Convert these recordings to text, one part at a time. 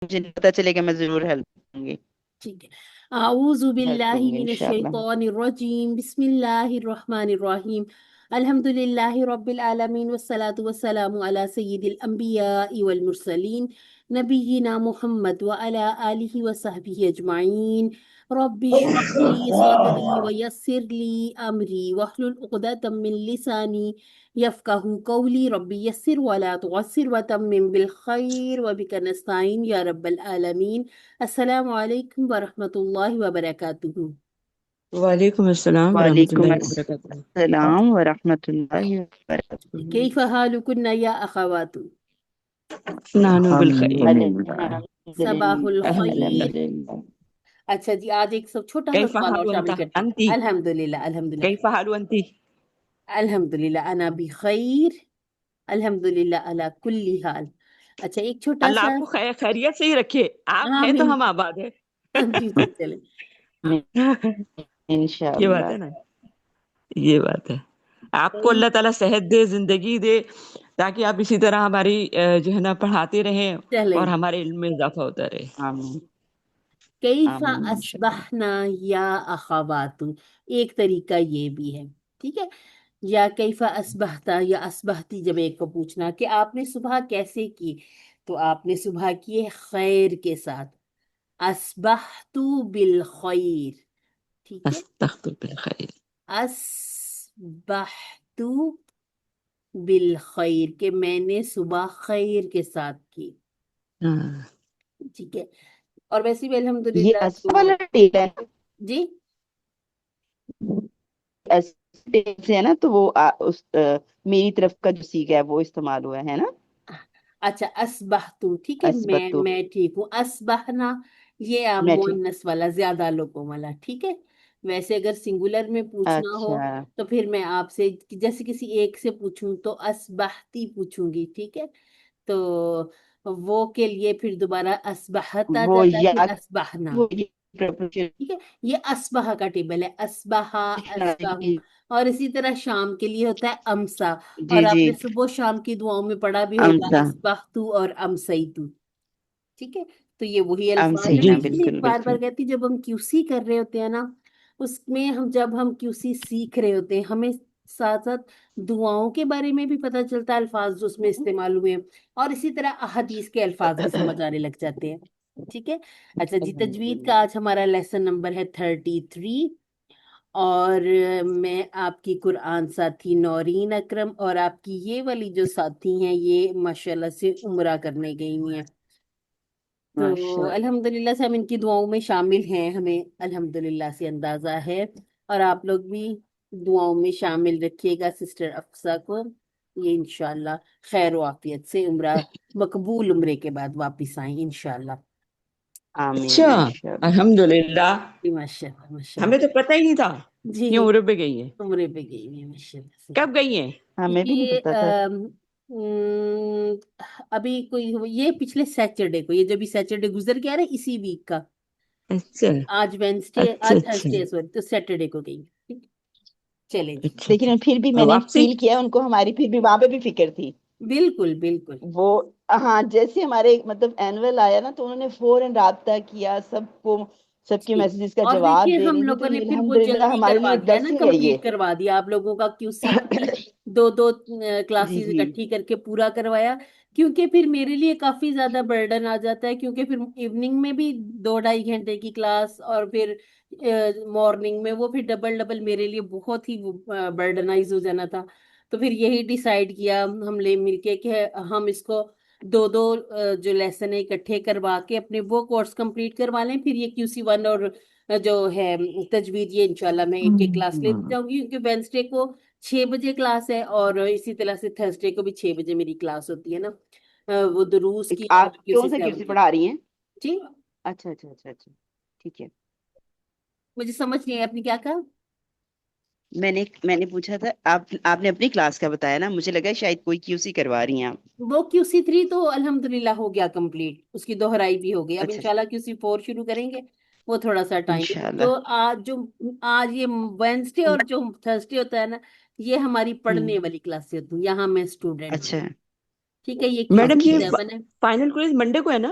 مجھے نہیں پتا چلے گا میں ضرور ہیلپ کروں گی. ٹھیک ہے. اعوذ ہیلپ باللہ کروں گی من انشاءاللہ. الشیطان الرجیم، بسم اللہ الرحمن الرحیم. الحمد للہ رب العالمین والصلاة والسلام علی سید الانبیاء والمرسلین نبینا محمد وعلی آلہ وصحبہ اجمعین. رب اشرح لی صدری ویسر لی امری واحلل عقدۃ من لسانی یفقہوا قولی. رب یسر ولا تعسر وتمم بالخیر وبک نستعین یا رب العالمین. السلام علیکم ورحمۃ اللہ وبرکاتہ. وعلیکم السلام ورحمۃ وعلیکم اللہ وبرکاتہ. السلام ورحمۃ اللہ وبرکاتہ. کیف حالکن یا اخوات؟ نانو بالخیر. صباح الحمدللہ. الخیر. الحمدللہ. اچھا جی، آج ایک سب چھوٹا سا کیف سوال اور حال انت شامل کرتے ہیں. انتی؟ الحمدللہ الحمدللہ. کیف حال انتی؟ الحمدللہ انا بخیر. الحمدللہ علی کل حال. اچھا ایک چھوٹا اللہ سا. آپ کو خیریت سے ہی رکھے. آپ ہیں تو آمین. ہم آباد ہیں. جی جی چلیں. یہ بات انشاءاللہ. ہے نا، یہ بات ہے. آپ کو کئی اللہ تعالیٰ صحت دے، زندگی دے، تاکہ آپ اسی طرح ہماری جو ہے نا پڑھاتے رہیں چلیں. اور ہمارے علم میں اضافہ ہوتا رہے. آمین کیف آمین انشاءاللہ. اصبحنا یا اخوات، ایک طریقہ یہ بھی ہے. ٹھیک ہے. یا کیف اصبحتا یا اصبحتی، جب ایک کو پوچھنا کہ آپ نے صبح کیسے کی، تو آپ نے صبح کی ہے خیر کے ساتھ. اصبحت بالخیر. ٹھیک ہے. استغفر بالخیر. اصبحت بالخیر کہ میں نے صبح خیر کے ساتھ کی. ہاں. ٹھیک ہے. اور ویسے بھی یہ الحمدللہ ایسا تو والا ٹیل ہے، جی ایسے ٹیل سے ہے نا، تو وہ میری طرف کا جو سیکھ ہے وہ استعمال ہوا ہے نا. اچھا اسبحتو، ٹھیک ہے. اسبتو. میں ٹھیک ہوں. اسبحنا یہ میں ٹھیک. مؤنث والا، زیادہ لوگوں والا. ٹھیک ہے. ویسے اگر سنگولر میں پوچھنا ہو اچھا. تو پھر میں آپ سے جیسے کسی ایک سے پوچھوں تو اسبحتی پوچھوں گی. ٹھیک ہے. تو وہ کے لیے پھر دوبارہ اسبحت آ وہ جاتا ہے، یا پھر اسبحنا. وہ یہ preposition ٹھیک ہے. یہ اسبح کا ٹیبل ہے، اسبحا اسبہو. اور اسی طرح شام کے لیے ہوتا ہے امسا. اور جی آپ جی. نے صبح و شام کی دعاؤں میں پڑھا بھی ہوگا امسا. اسبحتو اور امسیتو. ٹھیک ہے. تو یہ وہی ام الفاظ ہے. سینا میں جی اس لیے بالکل بار بالکل. بار کہتی ہوں، جب ہم کیوسی کر رہے ہوتے ہیں نا، اس میں جب ہم کیوسی سیکھ رہے ہوتے ہیں، ہمیں ساتھ ساتھ دعاؤں کے بارے میں بھی پتہ چلتا ہے، الفاظ جو اس میں استعمال ہوئے ہیں، اور اسی طرح احادیث کے الفاظ بھی سمجھ آنے لگ جاتے ہیں. ٹھیک ہے. اچھا جی، تجوید کا آج ہمارا لیسن نمبر ہے 33. اور میں آپ کی قرآن ساتھی نورین اکرم، اور آپ کی یہ والی جو ساتھی ہیں یہ ماشاءاللہ سے عمرہ کرنے گئی ہوئی ہیں. تو ماشاء الحمدللہ سے ہم ان کی دعاؤں میں شامل ہیں، ہمیں الحمدللہ سے اندازہ ہے. اور آپ لوگ بھی دعاؤں میں شامل رکھیے گا سسٹر افسا کو. یہ انشاءاللہ خیر و عافیت سے عمرہ مقبول عمرے کے بعد واپس آئیں انشاءاللہ. آمین اچھا، انشاءاللہ. الحمدللہ. ماشاءاللہ ہمیں ماشاءاللہ. تو پتہ ہی نہیں تھا جی یہ عمرے پہ گئی ہیں. عمرے پہ گئی ہوئی ہیں ماشاءاللہ سے. کب گئی ہیں؟ ہمیں بھی نہیں یہ پتا تھا. ام، ابھی کوئی یہ پچھلے سیچرڈے کو، یہ جو بھی سیچرڈے گزر گیا نا اسی ویک کا. اچھا آج وینسڈے، اچھا آج اچھا تھرسڈے سوری، تو سیٹرڈے کو گئی. ٹھیک. چلے جی. اچھا اچھا. لیکن پھر بھی میں اور نے واپسی؟ فیل کیا ان کو، ہماری پھر بھی وہاں پہ بھی فکر تھی. بالکل بالکل. وہ ہاں، جیسے ہمارے مطلب اینول آیا نا، تو انہوں نے فوراً رابطہ کیا سب کو، سب کے جی. میسیجز کا اور جواب دیکھیے دے ہم رہی تھی. تو لوگوں نے یہ پھر وہ الحمدللہ جلدی ہمارے کروا لیے دیا نا، درس ہی ہے یہ. کمپلیٹ کروا دیا. آپ لوگوں کا کیو سی تھری دو دو جی کلاسز جی. اکٹھی کر کے پورا کروایا. کیونکہ پھر میرے لیے کافی زیادہ برڈن آ جاتا ہے، کیونکہ پھر ایوننگ میں بھی 2 ڈھائی گھنٹے کی کلاس، اور پھر مارننگ میں وہ پھر ڈبل ڈبل میرے لیے بہت ہی برڈنائز ہو جانا تھا. تو پھر یہی ڈیسائیڈ کیا ہم لے مل کے کہ ہم اس کو دو دو جو لیسن ہے اکٹھے کروا کے اپنے وہ کورس کمپلیٹ کروا لیں. پھر یہ QC1 اور جو ہے تجوید، یہ انشاءاللہ میں ایک ایک کلاس لیتی جاؤں گی، کیونکہ وینسڈے کو 6 بجے کلاس ہے، اور اسی طرح سے تھرسڈے کو بھی 6 بجے میری کلاس ہوتی ہے نا، وہ دروس کی اور آپ کون سے QC7 کیسی کی. پڑھا رہی ہیں؟ جی اچھا اچھا اچھا اچھا. ٹھیک ہے. مجھے سمجھ نہیں آئی آپ نے کیا کہا. میں نے پوچھا تھا، آپ نے اپنی کلاس کا بتایا نا، مجھے لگا شاید کوئی QC کروا رہی ہیں آپ. وہ QC3 تو الحمدللہ ہو گیا کمپلیٹ، اس کی دہرائی بھی ہو گئی. اب اچھا انشاءاللہ QC4 شروع کریں گے، وہ تھوڑا سا ٹائم. انشاءاللہ. تو آج یہ وینسڈے اور جو تھرسڈے ہوتا ہے نا، یہ ہماری پڑھنے والی کلاسیں ہوتی ہیں. یہاں میں اسٹوڈنٹ ہوں. اچھا. ٹھیک ہے. یہ میڈم یہ QC7 ہے. فائنل کوئز منڈے کو ہے نا؟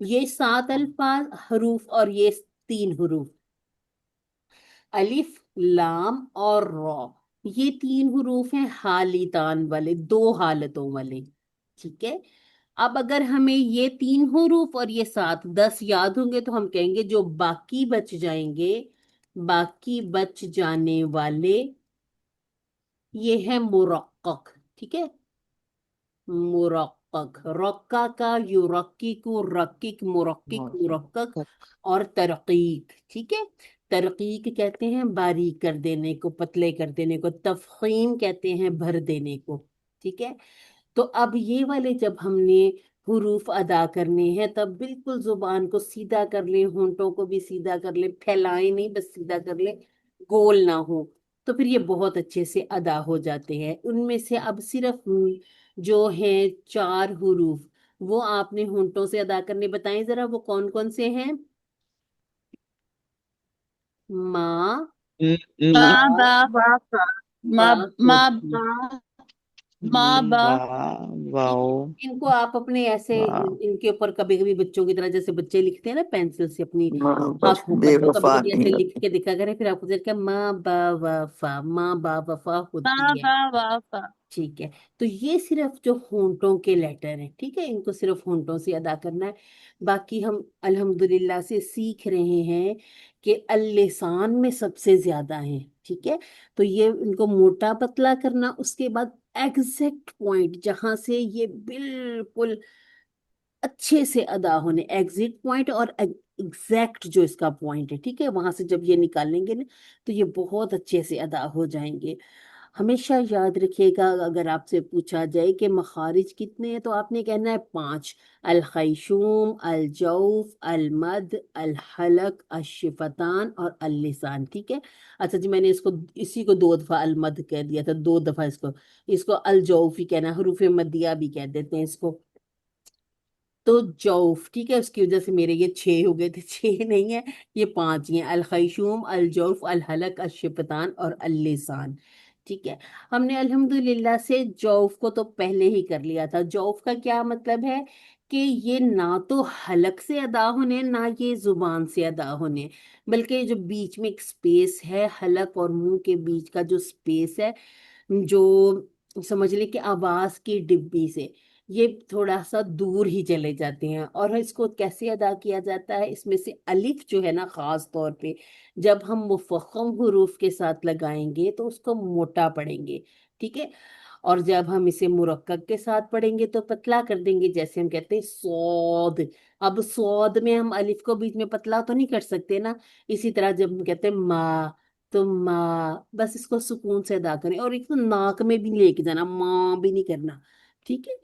یہ 7 الفاظ حروف اور یہ 3 حروف، الف لام اور را، یہ 3 حروف ہیں حالی تان والے، 2 حالتوں والے، ٹھیک ہے۔ اب اگر ہمیں یہ 3 حروف اور یہ 7 10 یاد ہوں گے تو ہم کہیں گے جو باقی بچ جائیں گے، باقی بچ جانے والے یہ ہے مرقق، ٹھیک ہے، مرقق، رقا کا یورقق، رقق مرقق مرقق، اور ترقیق، ٹھیک ہے۔ ترقیق کہتے ہیں باریک کر دینے کو، پتلے کر دینے کو، تفخیم کہتے ہیں بھر دینے کو، ٹھیک ہے۔ تو اب یہ والے جب ہم نے حروف ادا کرنے ہیں تب بالکل زبان کو سیدھا کر لیں، ہونٹوں کو بھی سیدھا کر لیں، پھیلائیں نہیں، بس سیدھا کر لیں، گول نہ ہو، تو پھر یہ بہت اچھے سے ادا ہو جاتے ہیں۔ ان میں سے اب صرف جو ہیں 4 حروف وہ آپ نے ہونٹوں سے ادا کرنے، بتائیں ذرا وہ کون کون سے ہیں؟ ماں، م- ما می با، با با فا، ما فا، ما ہوتی، با، ما با، وا ٹھیک واو ہے؟ ان کو آپ اپنے ایسے وا ان کے اوپر کبھی کبھی بچوں کی طرح جیسے بچے لکھتے ہیں نا پینسل سے اپنی بس آنکھوں بے پر، تو کبھی وفا کبھی نہیں ایسے لکھ ہوتے. کے دکھا کریں، پھر آپ کو دیکھ ماں با و فا، ماں با و فا ما ہوتی ہے، با با فا. ٹھیک ہے۔ تو یہ صرف جو ہونٹوں کے لیٹر ہیں، ٹھیک ہے، ان کو صرف ہونٹوں سے ادا کرنا ہے۔ باقی ہم الحمدللہ سے سیکھ رہے ہیں کہ اللسان میں سب سے زیادہ ہیں، ٹھیک ہے۔ تو یہ ان کو موٹا پتلا کرنا، اس کے بعد ایگزیکٹ پوائنٹ جہاں سے یہ بالکل اچھے سے ادا ہونے، ایگزیکٹ پوائنٹ اور ایگزیکٹ جو اس کا پوائنٹ ہے، ٹھیک ہے، وہاں سے جب یہ نکالیں گے نا تو یہ بہت اچھے سے ادا ہو جائیں گے۔ ہمیشہ یاد رکھیے گا اگر آپ سے پوچھا جائے کہ مخارج کتنے ہیں تو آپ نے کہنا ہے 5: الخیشوم، الجوف، المد، الحلق، الشفتان اور اللسان، ٹھیک ہے۔ اچھا جی، میں نے اسی کو 2 دفعہ المد کہہ دیا تھا، 2 دفعہ اس کو الجوف ہی کہنا ہے، حروف مدیہ بھی کہہ دیتے ہیں اس کو۔ تو جوف، ٹھیک ہے، اس کی وجہ سے میرے یہ 6 ہو گئے تھے، 6 نہیں ہے، یہ 5 ہی ہیں، الخیشوم، الجوف، الحلق، الشفتان اور اللسان، ٹھیک ہے۔ ہم نے الحمدللہ سے جوف کو تو پہلے ہی کر لیا تھا۔ جوف کا کیا مطلب ہے کہ یہ نہ تو حلق سے ادا ہونے، نہ یہ زبان سے ادا ہونے، بلکہ جو بیچ میں ایک سپیس ہے، حلق اور منہ کے بیچ کا جو سپیس ہے، جو سمجھ لیں کہ آواز کی ڈبی سے یہ تھوڑا سا دور ہی چلے جاتے ہیں۔ اور اس کو کیسے ادا کیا جاتا ہے؟ اس میں سے الف جو ہے نا، خاص طور پہ جب ہم مفخم حروف کے ساتھ لگائیں گے تو اس کو موٹا پڑھیں گے، ٹھیک ہے، اور جب ہم اسے مرکب کے ساتھ پڑھیں گے تو پتلا کر دیں گے، جیسے ہم کہتے ہیں سود۔ اب سود میں ہم الف کو بیچ میں پتلا تو نہیں کر سکتے نا، اسی طرح جب ہم کہتے ہیں ماں تو ماں، بس اس کو سکون سے ادا کریں، اور ایک تو ناک میں بھی لے کے جانا، ماں بھی نہیں کرنا، ٹھیک ہے۔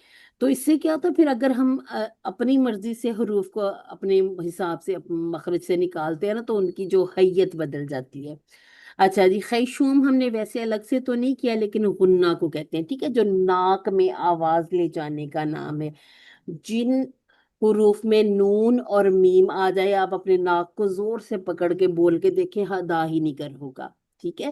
تو اس سے کیا ہوتا ہے پھر اگر ہم اپنی مرضی سے حروف کو اپنے حساب سے مخرج سے نکالتے ہیں نا تو ان کی جو حیت بدل جاتی ہے۔ اچھا جی، خیشوم ہم نے ویسے الگ سے تو نہیں کیا، لیکن غنہ کو کہتے ہیں، ٹھیک ہے، جو ناک میں آواز لے جانے کا نام ہے۔ جن حروف میں نون اور میم آ جائے، آپ اپنے ناک کو زور سے پکڑ کے بول کے دیکھیں، ادا ہی نہیں کر ہوگا، ٹھیک ہے۔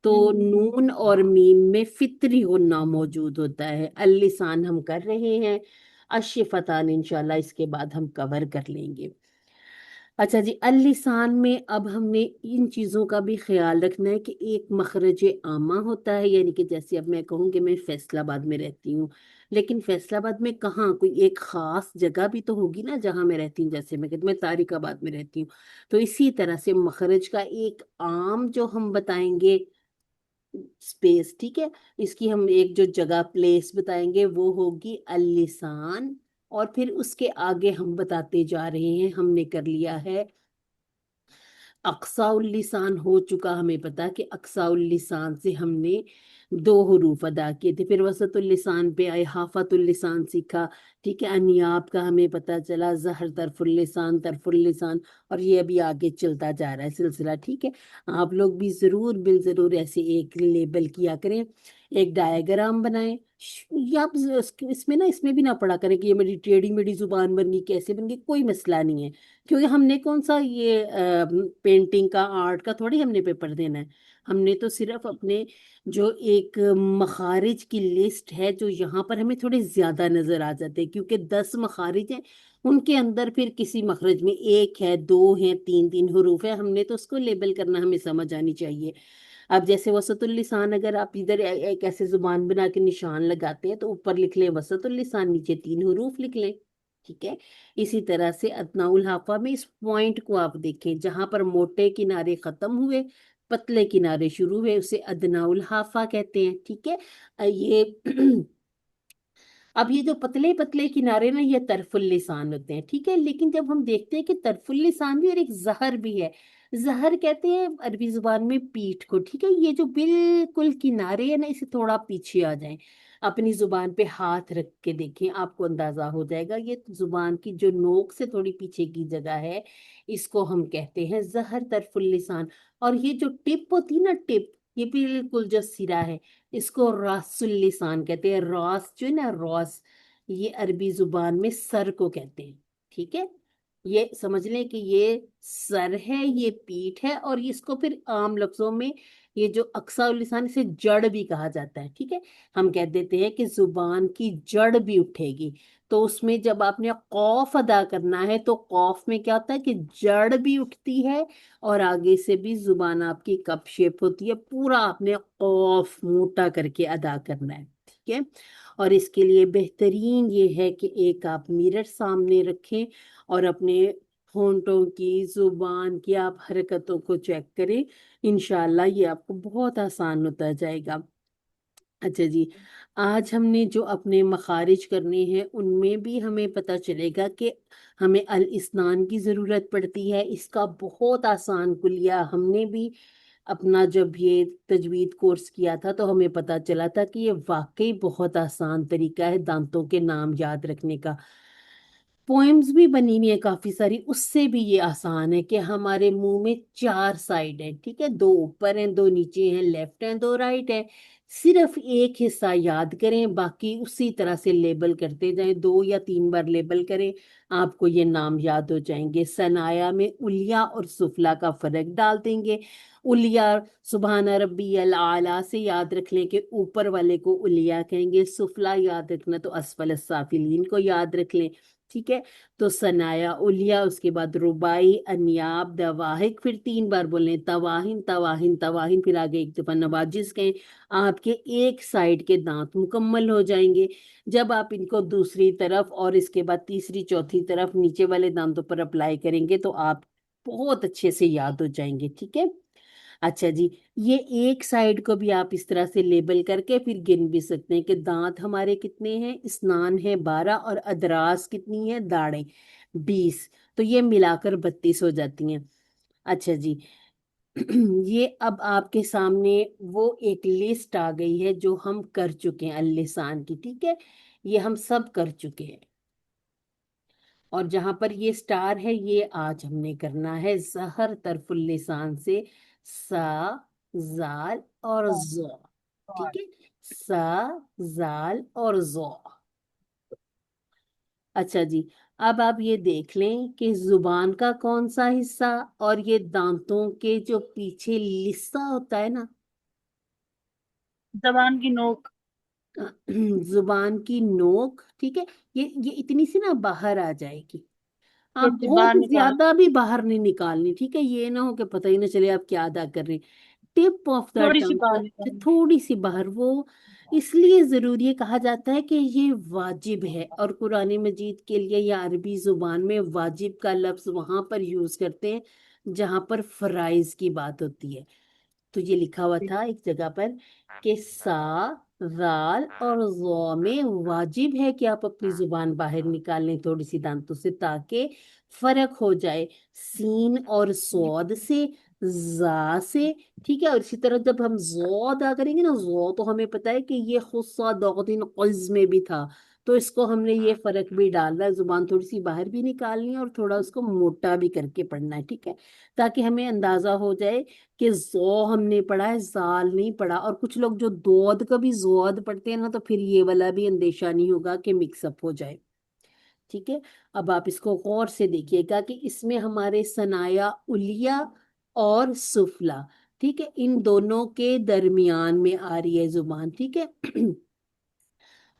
تو نون اور میم میں فطری غنہ موجود ہوتا ہے۔ اللسان ہم کر رہے ہیں، الشفتان انشاءاللہ اس کے بعد ہم کور کر لیں گے۔ اچھا جی، اللسان میں اب ہم نے ان چیزوں کا بھی خیال رکھنا ہے کہ ایک مخرج عامہ ہوتا ہے، یعنی کہ جیسے اب میں کہوں کہ میں فیصل آباد میں رہتی ہوں، لیکن فیصل آباد میں کہاں کوئی ایک خاص جگہ بھی تو ہوگی نا جہاں میں رہتی ہوں، جیسے میں کہتی ہوں میں طارق آباد میں رہتی ہوں، تو اسی طرح سے مخرج کا ایک عام جو ہم بتائیں گے اسپیس، ٹھیک ہے، اس کی ہم ایک جو جگہ پلیس بتائیں گے وہ ہوگی اللسان، اور پھر اس کے آگے ہم بتاتے جا رہے ہیں، ہم نے کر لیا ہے اقصا اللسان ہو چکا، ہمیں پتا کہ اقصا اللسان سے ہم نے 2 حروف ادا کیے تھے، پھر وسط اللسان پہ آئے، حافت اللسان سیکھا، ٹھیک ہے، انیاب کا ہمیں پتا چلا، زہر طرف اللسان، طرف اللسان، اور یہ ابھی آگے چلتا جا رہا ہے سلسلہ، ٹھیک ہے۔ آپ لوگ بھی ضرور بالضرور ایسے ایک لیبل کیا کریں، ایک ڈائیگرام بنائیں، یا آپ اس میں بھی نہ پڑھا کریں کہ یہ میری ٹیڑھی میڑھی زبان بن گئی، کیسے بن گئی، کوئی مسئلہ نہیں ہے، کیونکہ ہم نے کون سا یہ پینٹنگ کا، آرٹ کا تھوڑی ہم نے پیپر دینا ہے، ہم نے تو صرف اپنے جو ایک مخارج کی لسٹ ہے جو یہاں پر ہمیں تھوڑے زیادہ نظر آ جاتے ہیں، کیونکہ 10 مخارج ہیں ان کے اندر پھر کسی مخرج میں ایک ہے، دو ہیں، تین تین حروف ہے، ہم نے تو اس کو لیبل کرنا ہمیں سمجھ آنی چاہیے۔ اب جیسے وسط اللسان، اگر آپ ادھر ایک ایسے زبان بنا کے نشان لگاتے ہیں تو اوپر لکھ لیں وسط اللسان، نیچے تین حروف لکھ لیں، ٹھیک ہے۔ اسی طرح سے ادنی الحافہ میں اس پوائنٹ کو آپ دیکھیں، جہاں پر موٹے کنارے ختم ہوئے پتلے کنارے شروع ہوئے، اسے ادنی الحافہ کہتے ہیں، ٹھیک ہے۔ یہ اب یہ جو پتلے پتلے کنارے نا، یہ طرف اللسان ہوتے ہیں، ٹھیک ہے۔ لیکن جب ہم دیکھتے ہیں کہ طرف اللسان بھی اور ایک زہر بھی ہے، زہر کہتے ہیں عربی زبان میں پیٹھ کو، ٹھیک ہے۔ یہ جو بالکل کنارے ہیں نا، اسے تھوڑا پیچھے آ جائیں، اپنی زبان پہ ہاتھ رکھ کے دیکھیں، آپ کو اندازہ ہو جائے گا یہ زبان کی جو نوک سے تھوڑی پیچھے کی جگہ ہے، اس کو ہم کہتے ہیں زہر طرف اللسان۔ اور یہ جو ٹپ ہوتی نا، ٹپ، یہ بالکل جو سرا ہے، اس کو راس اللسان کہتے ہیں۔ راس جو ہے نا، راس، یہ عربی زبان میں سر کو کہتے ہیں، ٹھیک ہے۔ یہ سمجھ لیں کہ یہ سر ہے، یہ پیٹھ ہے، اور اس کو پھر عام لفظوں میں یہ جو اقصی اللسان، اسے جڑ بھی کہا جاتا ہے، ٹھیک ہے۔ ہم کہہ دیتے ہیں کہ زبان کی جڑ بھی اٹھے گی، تو اس میں جب آپ نے قوف ادا کرنا ہے تو قوف میں کیا ہوتا ہے کہ جڑ بھی اٹھتی ہے اور آگے سے بھی زبان آپ کی کپ شیپ ہوتی ہے، پورا آپ نے قوف موٹا کر کے ادا کرنا ہے، ٹھیک ہے۔ اور اس کے لیے بہترین یہ ہے کہ ایک آپ میرر سامنے رکھیں اور اپنے ہونٹوں کی، زبان کی آپ حرکتوں کو چیک کریں، انشاءاللہ یہ آپ کو بہت آسان ہوتا جائے گا۔ اچھا جی، آج ہم نے جو اپنے مخارج کرنے ہیں ان میں بھی ہمیں پتہ چلے گا کہ ہمیں الاسنان کی ضرورت پڑتی ہے۔ اس کا بہت آسان کلیہ ہم نے بھی اپنا جب یہ تجوید کورس کیا تھا تو ہمیں پتہ چلا تھا کہ یہ واقعی بہت آسان طریقہ ہے دانتوں کے نام یاد رکھنے کا۔ پوئمز بھی بنی ہوئی ہیں کافی ساری، اس سے بھی یہ آسان ہے کہ ہمارے منہ میں چار سائڈ ہیں، ٹھیک ہے، دو اوپر ہیں، دو نیچے ہیں، لیفٹ ہیں، دو رائٹ ہیں۔ صرف ایک حصہ یاد کریں، باقی اسی طرح سے لیبل کرتے جائیں، دو یا تین بار لیبل کریں، آپ کو یہ نام یاد ہو جائیں گے۔ ثنایا میں علیا اور سفلا کا فرق ڈال دیں گے۔ علیا سبحان ربی الاعلیٰ سے یاد رکھ لیں کہ اوپر والے کو علیا کہیں گے، سفلا یاد رکھنا تو اسفل السافلین کو یاد رکھ لیں، ٹھیک ہے۔ تو ثنایا علیا، اس کے بعد ربائی، انیاب، دواہک، پھر تین بار بولیں تواہن تواہن تواہن، پھر آگے ایک دفعہ نواجس کہیں، آپ کے ایک سائڈ کے دانت مکمل ہو جائیں گے۔ جب آپ ان کو دوسری طرف اور اس کے بعد تیسری چوتھی طرف نیچے والے دانتوں پر اپلائی کریں گے تو آپ بہت اچھے سے یاد ہو جائیں گے، ٹھیک ہے۔ اچھا جی، یہ ایک سائڈ کو بھی آپ اس طرح سے لیبل کر کے پھر گن بھی سکتے ہیں کہ دانت ہمارے کتنے ہیں، اسنان ہے 12 اور ادراس کتنی ہیں، داڑیں 20، تو یہ ملا کر 32 ہو جاتی ہیں۔ اچھا جی، یہ اب آپ کے سامنے وہ ایک لسٹ آ گئی ہے جو ہم کر چکے ہیں اللسان کی، ٹھیک ہے، یہ ہم سب کر چکے ہیں۔ اور جہاں پر یہ سٹار ہے، یہ آج ہم نے کرنا ہے زہر طرف اللسان سے سا، زال اور زو، ٹھیک ہے، سا، زال اور زو۔ اچھا جی، اب آپ یہ دیکھ لیں کہ زبان کا کون سا حصہ اور یہ دانتوں کے جو پیچھے لسہ ہوتا ہے نا، زبان کی نوک، زبان کی نوک، ٹھیک ہے، یہ اتنی سی نا باہر آ جائے گی، آپ چھوٹی بہت باہر نکال، زیادہ بھی باہر نہیں نکالنی، ٹھیک ہے، یہ نہ ہو کہ پتہ ہی نہ چلے آپ کیا ادا کر رہے ہیں۔ ٹپ آف دا تھوڑی سی باہر ٹنگ نکال، تھوڑی سی باہر، وہ اس لیے ضروری ہے، کہا جاتا ہے کہ یہ واجب ہے، اور قرآن مجید کے لیے یا عربی زبان میں واجب کا لفظ وہاں پر یوز کرتے ہیں جہاں پر فرائض کی بات ہوتی ہے۔ تو یہ لکھا ہوا تھا ایک جگہ پر کہ سا، زال اور زو میں واجب ہے کہ آپ اپنی زبان باہر نکال لیں تھوڑی سی دانتوں سے، تاکہ فرق ہو جائے سین اور سود سے، زا سے، ٹھیک ہے۔ اور اسی طرح جب ہم زو ادا کریں گے نا، زو تو ہمیں پتا ہے کہ یہ خصہ دوغتین قز میں بھی تھا، تو اس کو ہم نے یہ فرق بھی ڈالنا ہے، زبان تھوڑی سی باہر بھی نکالنی ہے اور تھوڑا اس کو موٹا بھی کر کے پڑھنا ہے، ٹھیک ہے، تاکہ ہمیں اندازہ ہو جائے کہ زو ہم نے پڑھا ہے، زال نہیں پڑھا۔ اور کچھ لوگ جو دود کا بھی زود پڑھتے ہیں نا، تو پھر یہ والا بھی اندیشہ نہیں ہوگا کہ مکس اپ ہو جائے، ٹھیک ہے۔ اب آپ اس کو غور سے دیکھیے گا کہ اس میں ہمارے ثنایا علیا اور سفلا، ٹھیک ہے، ان دونوں کے درمیان میں آ رہی ہے زبان، ٹھیک ہے۔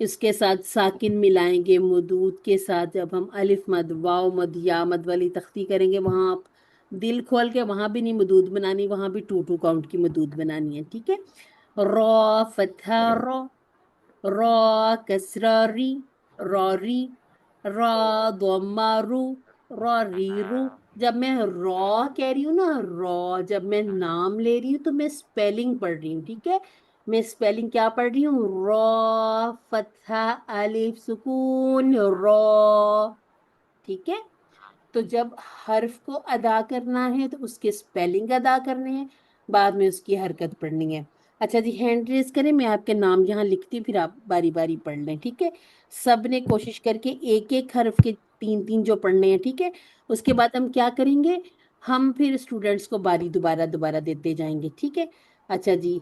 اس کے ساتھ ساکن ملائیں گے مدود کے ساتھ. جب ہم الف مد واو مد یا مد والی تختی کریں گے وہاں آپ دل کھول کے وہاں بھی نہیں مدود بنانی, وہاں بھی 2 کاؤنٹ کی مدود بنانی ہے. ٹھیک ہے. را فتحہ رو, را کسرہ ری, ری, را ضمہ رو, ری رو. جب میں را کہہ رہی ہوں نا, را جب میں نام لے رہی ہوں تو میں اسپیلنگ پڑھ رہی ہوں. ٹھیک ہے. میں اسپیلنگ کیا پڑھ رہی ہوں؟ را فتحہ الف سکون را. ٹھیک ہے. تو جب حرف کو ادا کرنا ہے تو اس کے اسپیلنگ ادا کرنے ہیں, بعد میں اس کی حرکت پڑھنی ہے. اچھا جی, ہینڈ ریز کریں, میں آپ کے نام یہاں لکھتی ہوں, پھر آپ باری باری پڑھ لیں. ٹھیک ہے. سب نے کوشش کر کے ایک ایک حرف کے 3 جو پڑھنے ہیں. ٹھیک ہے. اس کے بعد ہم کیا کریں گے, ہم پھر اسٹوڈینٹس کو باری دوبارہ دیتے جائیں گے. ٹھیک ہے. اچھا جی,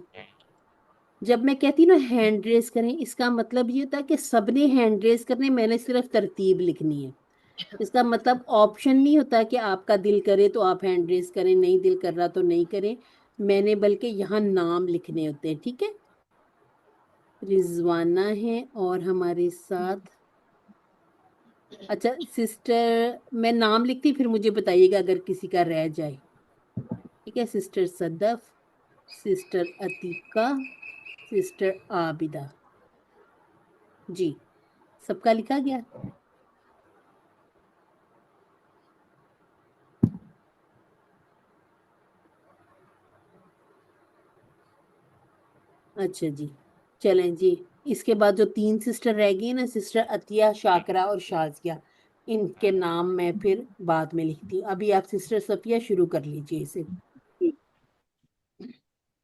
جب میں کہتی ہوں نا ہینڈ ریز کریں, اس کا مطلب یہ ہوتا ہے کہ سب نے ہینڈ ریز کرنے, میں نے صرف ترتیب لکھنی ہے. اس کا مطلب آپشن نہیں ہوتا کہ آپ کا دل کرے تو آپ ہینڈ ریز کریں, نہیں دل کر رہا تو نہیں کریں. میں نے بلکہ یہاں نام لکھنے ہوتے ہیں. ٹھیک ہے. رضوانہ ہے اور ہمارے ساتھ, اچھا سسٹر, میں نام لکھتی پھر مجھے بتائیے گا اگر کسی کا رہ جائے. ٹھیک ہے. سسٹر صدف, سسٹر عتیقہ, سسٹر عابدہ. جی, سب کا لکھا گیا؟ اچھا جی, چلیں جی. اس کے بعد جو 3 سسٹر رہ گئی نا, سسٹر عطیہ, شاکرہ اور شازیہ, ان کے نام میں پھر بعد میں لکھتی ہوں. ابھی آپ سسٹر صفیہ شروع کر لیجیے اسے.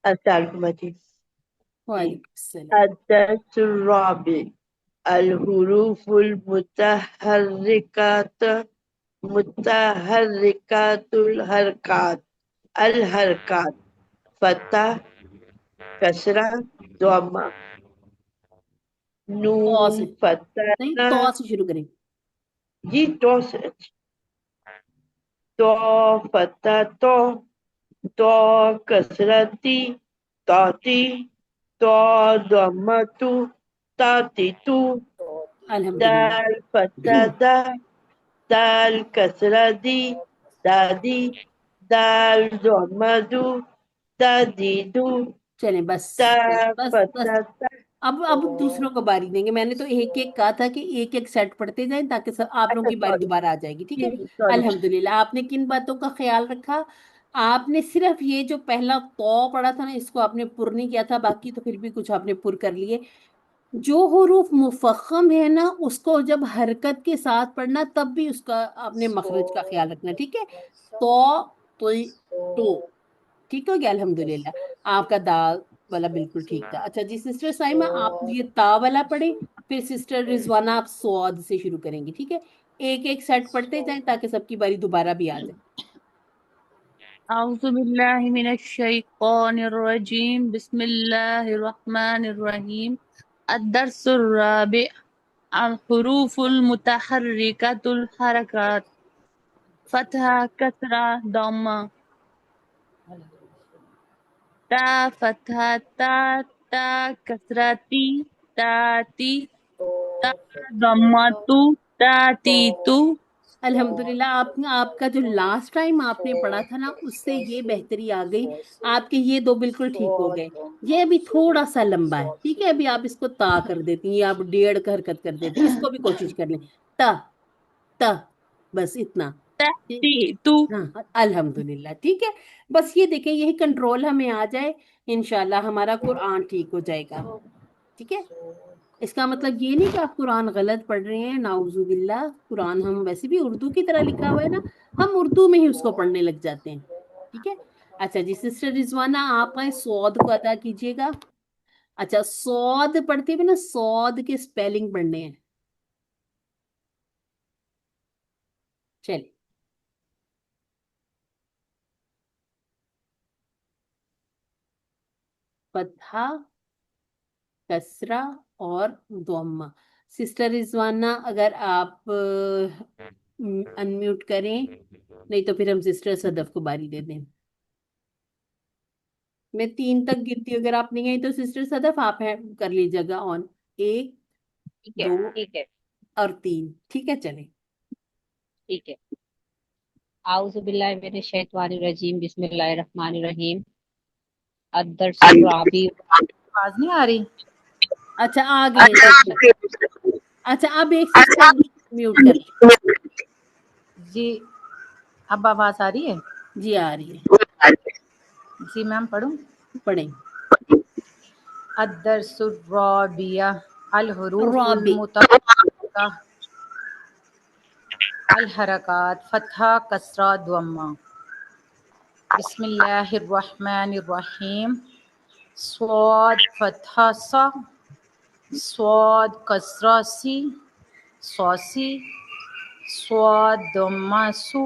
السلام علیکم جی. وعلیکم السلام. الدرس الرابع الحروف المتحركات متحركات الحركات فتح کسرہ ضمہ تو نون سے نہیں, فتح تو سے شروع کریں. جی تو سے تو فتح تو کسرتی تعطی تو ضمہ تعطی تو الحمدللہ. دال فتح دا دال کسرہ دی دادی دال ضمہ دو دادی دو چلیں بس تا بس بس بس. فتح تا. اب دوسروں کو باری دیں گے. میں نے تو ایک ایک کہا تھا کہ ایک ایک سیٹ پڑھتے جائیں تاکہ آپ لوگوں اچھا کی باری سوری دوبارہ آ جائے گی. ٹھیک ہے. جی سوری. الحمدللہ. آپ نے کن باتوں کا خیال رکھا؟ آپ نے صرف یہ جو پہلا تو پڑھا تھا نا, اس کو آپ نے پر نہیں کیا تھا, باقی تو پھر بھی کچھ آپ نے پر کر لیے. جو حروف مفخم ہے نا, اس کو جب حرکت کے ساتھ پڑھنا تب بھی اس کا آپ نے مخرج کا خیال رکھنا. ٹھیک ہے. تو ٹھیک ہو گیا. الحمدللہ. آپ کا دا والا بالکل ٹھیک تھا. اچھا جی, سسٹر سائمہ آپ یہ تا والا پڑھیں, پھر سسٹر رضوانہ آپ سعود سے شروع کریں گی. ٹھیک ہے. ایک ایک سیٹ پڑھتے جائیں تاکہ سب کی باری دوبارہ بھی آ جائے. أعوذ بالله من الشيطان الرجيم بسم الله الرحمن الرحيم الدرس الرابع الحروف المتحركة الحركات فتحة كسرة ضمة تا فتحة تا كسرة تي تا ضمة تو. الحمدللہ. آپ کا جو لاسٹ ٹائم آپ نے پڑھا تھا نا, اس سے یہ بہتری آ گئی. آپ کے یہ 2 بالکل ٹھیک ہو گئے. یہ ابھی تھوڑا سا لمبا ہے. ٹھیک ہے. ابھی آپ اس کو تا کر دیتی ہیں, یا آپ ڈیڑھ کا حرکت کر دیتی ہیں. اس کو بھی کوشش کر لیں. تا تا, بس اتنا. تو. ہاں الحمدللہ. ٹھیک ہے. بس یہ دیکھیں, یہی کنٹرول ہمیں آ جائے, انشاءاللہ ہمارا قرآن ٹھیک ہو جائے گا. ٹھیک ہے. اس کا مطلب یہ نہیں کہ آپ قرآن غلط پڑھ رہے ہیں, نعوذ باللہ. قرآن ہم ویسے بھی اردو کی طرح لکھا ہوا ہے نا, ہم اردو میں ہی اس کو پڑھنے لگ جاتے ہیں. ٹھیک ہے. اچھا جی, سسٹر رضوانہ آپ آئیں, سعود کو ادا کیجیے گا. اچھا, سعود پڑھتے ہوئے نا, سعود کے سپیلنگ پڑھنے ہیں. چلیے. فتحہ کسرہ اور ضمہ. سسٹر رضوانہ اگر آپ انمیوٹ کریں, نہیں تو پھر ہم سسٹر صدف کو باری دے دیں. میں 3 تک گنتی ہوں, اگر آپ نہیں گئی تو سسٹر صدف آپ کر لیجیے گا آن. 1 ٹھیک ہے 2 ٹھیک ہے اور 3. ٹھیک ہے چلیں. ٹھیک ہے. اعوذ باللہ من الشیطان الرجیم بسم اللہ الرحمن الرحیم. الدرس الرابع. آواز نہیں آ رہی؟ اچھا آ گئی ہیں سسٹر. اچھا اب ایک سسٹر میوٹ کر لیں. جی اب آواز آ رہی ہے؟ جی آ رہی ہے. جی میم پڑھوں. پڑھیں. الدرس الرابع الحروف رابع. المتحرکہ الحرکات فتحہ کسرہ ضمہ. بسم اللہ الرحمن الرحیم. صاد فتحہ سا، صاد کسرہ سی، سوسی، صاد ضمہ سو،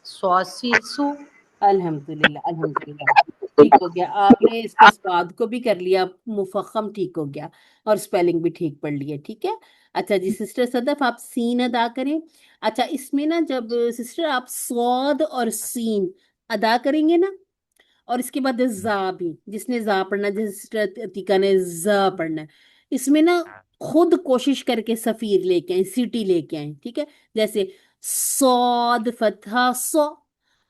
سوسی سو. الحمدللہ الحمدللہ ٹھیک ہو گیا. آپ نے اس کا سواد کو بھی کر لیا مفخم، ٹھیک ہو گیا، اور سپیلنگ بھی ٹھیک پڑھ لیا. ٹھیک ہے. اچھا جی سسٹر صدف آپ سین ادا کریں. اچھا اس میں نا جب سسٹر آپ صاد اور سین ادا کریں گے نا، اور اس کے بعد زا بھی، جس نے زا پڑھنا، جس سسٹر عتیقہ نے زا پڑھنا ہے، اس میں نا خود کوشش کر کے سفیر لے کے آئیں، سیٹی لے کے آئیں. ٹھیک ہے. جیسے صاد فتحہ سو،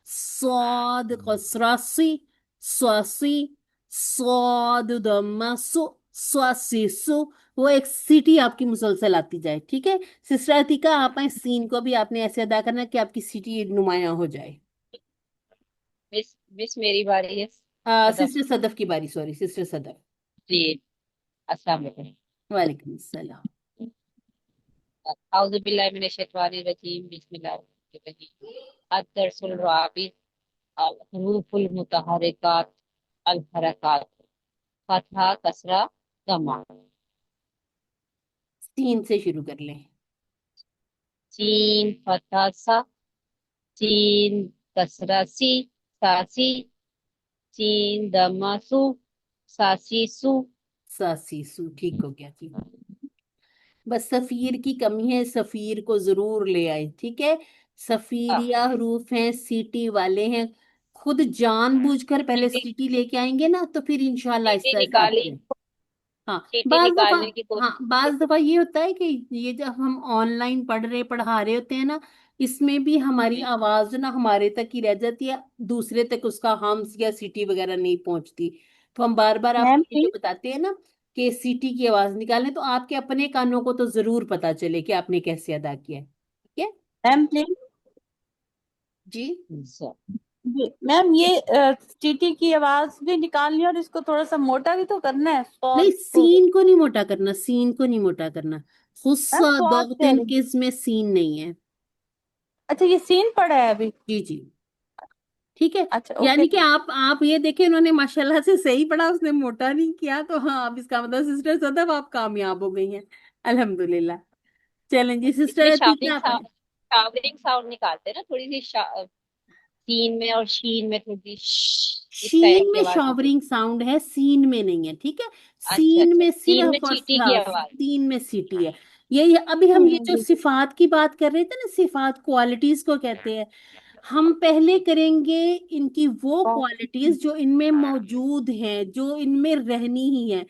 صاد قصرہ سی، سواسی، صاد ضمہ سو، سواسی سو. وہ ایک سیٹی آپ کی مسلسل آتی جائے. ٹھیک ہے. سسٹر عتیقہ آپ ہیں سین کو بھی آپ نے ایسے ادا کرنا کہ آپ کی سیٹی نمایاں ہو جائے. مس میری باری ہے. صدف. سسٹر صدف کی باری، سوری سسٹر صدف. جی السلام علیکم. وعلیکم السلام. اعوذ باللہ من الشیطان الرجیم بسم اللہ الرحمن الرحیم. الدرس الرابع الحروف المتحرکات الحرکات فتحہ کسرہ ضمہ. سین سے شروع کر لیں. سین فتحہ سا، سین کسرہ سی، ساسی، سین ضمہ سو، ساسی سو. ساسی سو. ٹھیک ہو گیا جی. بس سفیر کی کمی ہے، سفیر کو ضرور لے آئے. ٹھیک ہے. سفیریہ حروف ہیں، سیٹی والے ہیں. خود جان بوجھ کر پہلے چیٹی سیٹی لے کے آئیں گے نا تو پھر انشاءاللہ چیٹی آہستہ آہستہ نکالی آتے ہیں. ہاں چیٹی بعض دفعہ، نکالنے کی ہاں کوشش بعض دفعہ یہ ہوتا ہے کہ یہ جب ہم آن لائن پڑھا رہے ہوتے ہیں نا، اس میں بھی ہماری آواز نا ہمارے تک ہی رہ جاتی ہے، دوسرے تک اس کا ہمس یا سیٹی وغیرہ نہیں پہنچتی. تو ہم بار بار آپ میم کو یہ جو بتاتے ہیں نا کہ سیٹی کی آواز نکالیں، تو آپ کے اپنے کانوں کو تو ضرور پتا چلے کہ آپ نے کیسے ادا کیا ہے. ٹھیک ہے میم پلیز. جی. جی میم یہ چیٹی کی آواز بھی نکالنی ہے اور اس کو تھوڑا سا موٹا بھی تو کرنا ہے نہیں، سواد کو. سین کو نہیں موٹا کرنا، سین کو نہیں موٹا کرنا. میم خصہ سواد کہہ ضغطن رہی. کس میں سین نہیں ہے. اچھا یہ سین پڑا ہے ابھی. جی جی. ٹھیک ہے. اچھا اوکے. یعنی کہ آپ یہ دیکھیں انہوں نے ماشاءاللہ سے صحیح پڑھا، اس نے موٹا نہیں کیا، تو ہاں اب اس کا مطلب سسٹر صدف آپ کامیاب ہو گئی ہیں الحمدللہ. چلیں جی اس میں سسٹر عتیقہ آپ ہیں. شاورنگ ساؤنڈ نکالتے ہیں نا تھوڑی سی سین میں اور شین میں تھوڑی اس شین ٹائپ کی میں آواز ہوتی شاورنگ ساؤنڈ ہے، سین میں نہیں ہے. ٹھیک ہے. ہے. اچھا سین اچھا میں سین میں صرف اور چیٹی کی ہاں آواز. سین میں سیٹی ہے. یہ ابھی ہم یہ جو صفات کی بات کر رہے تھے نا، صفات کوالٹیز کو کہتے ہیں. ہم پہلے کریں گے ان کی وہ کوالٹیز جو ان میں موجود ہیں، جو ان میں رہنی ہی ہیں.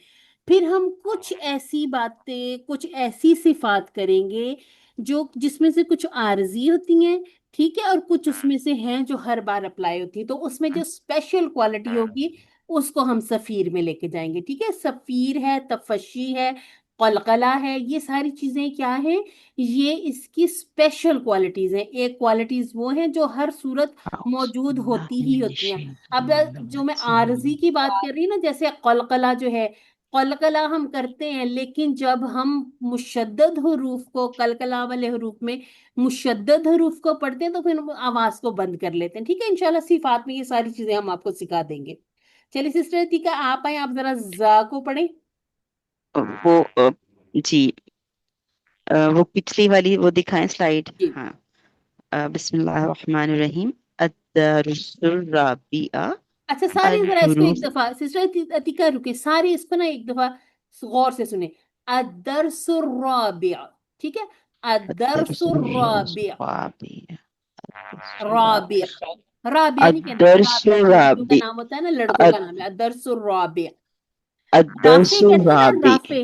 پھر ہم کچھ ایسی باتیں، کچھ ایسی صفات کریں گے جو جس میں سے کچھ عارضی ہوتی ہیں، ٹھیک ہے، اور کچھ اس میں سے ہیں جو ہر بار اپلائی ہوتی ہے. تو اس میں جو اسپیشل کوالٹی ہوگی اس کو ہم سفیر میں لے کے جائیں گے. ٹھیک ہے. سفیر ہے، تفشی ہے، قلقلہ ہے، یہ ساری چیزیں کیا ہیں؟ یہ اس کی اسپیشل کوالٹیز ہیں. ایک کوالٹیز وہ ہیں جو ہر صورت موجود ہوتی ہی ہوتی ہیں. اب جو میں عارضی کی بات کر رہی ہوں نا، جیسے قلقلہ جو ہے، قلقلہ ہم کرتے ہیں، لیکن جب ہم مشدد حروف کو، قلقلہ والے حروف میں مشدد حروف کو پڑھتے ہیں تو پھر آواز کو بند کر لیتے ہیں. ٹھیک ہے. انشاءاللہ صفات میں یہ ساری چیزیں ہم آپ کو سکھا دیں گے. چلیے سسٹر عتیقہ آپ آئیں، آپ ذرا زا کو پڑھیں. وہ جی وہ پچھلی والی وہ دکھائیں سلائیڈ. جی. ہاں. بسم اللہ الرحمن الرحیم. الدرس الرابع اچھا ساری ذرا اس کو ایک الحروف. دفعہ سسٹر عتیقہ رکے، ساری اس کو نا ایک دفعہ غور سے سنیں. الدرس الرابع. ٹھیک ہے. الدرس الرابع. رابع. رابعہ نہیں کہنا، الدرس رابعہ لڑکیوں کا الرابع. نام ہوتا ہے نا، لڑکوں کا نام ہے الدرس الرابع. الدرس رافع کہتے ہیں نا، الرابع. رافع.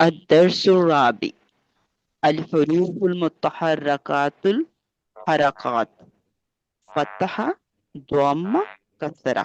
الدرس الرابع الحروف المتحركات الحركات فتحة ضمة كسرة.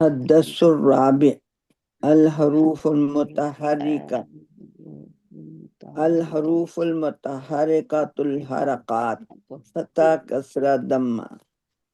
الدرس الرابع الحروف المتحركة الحروف المتحركة الحركات فتح كسرة ضمة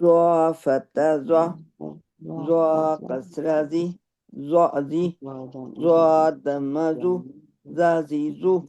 ضع فتح ضع ضع كسرة ذي ضع ذي ضع ضمة ذو ذا ذي ذو.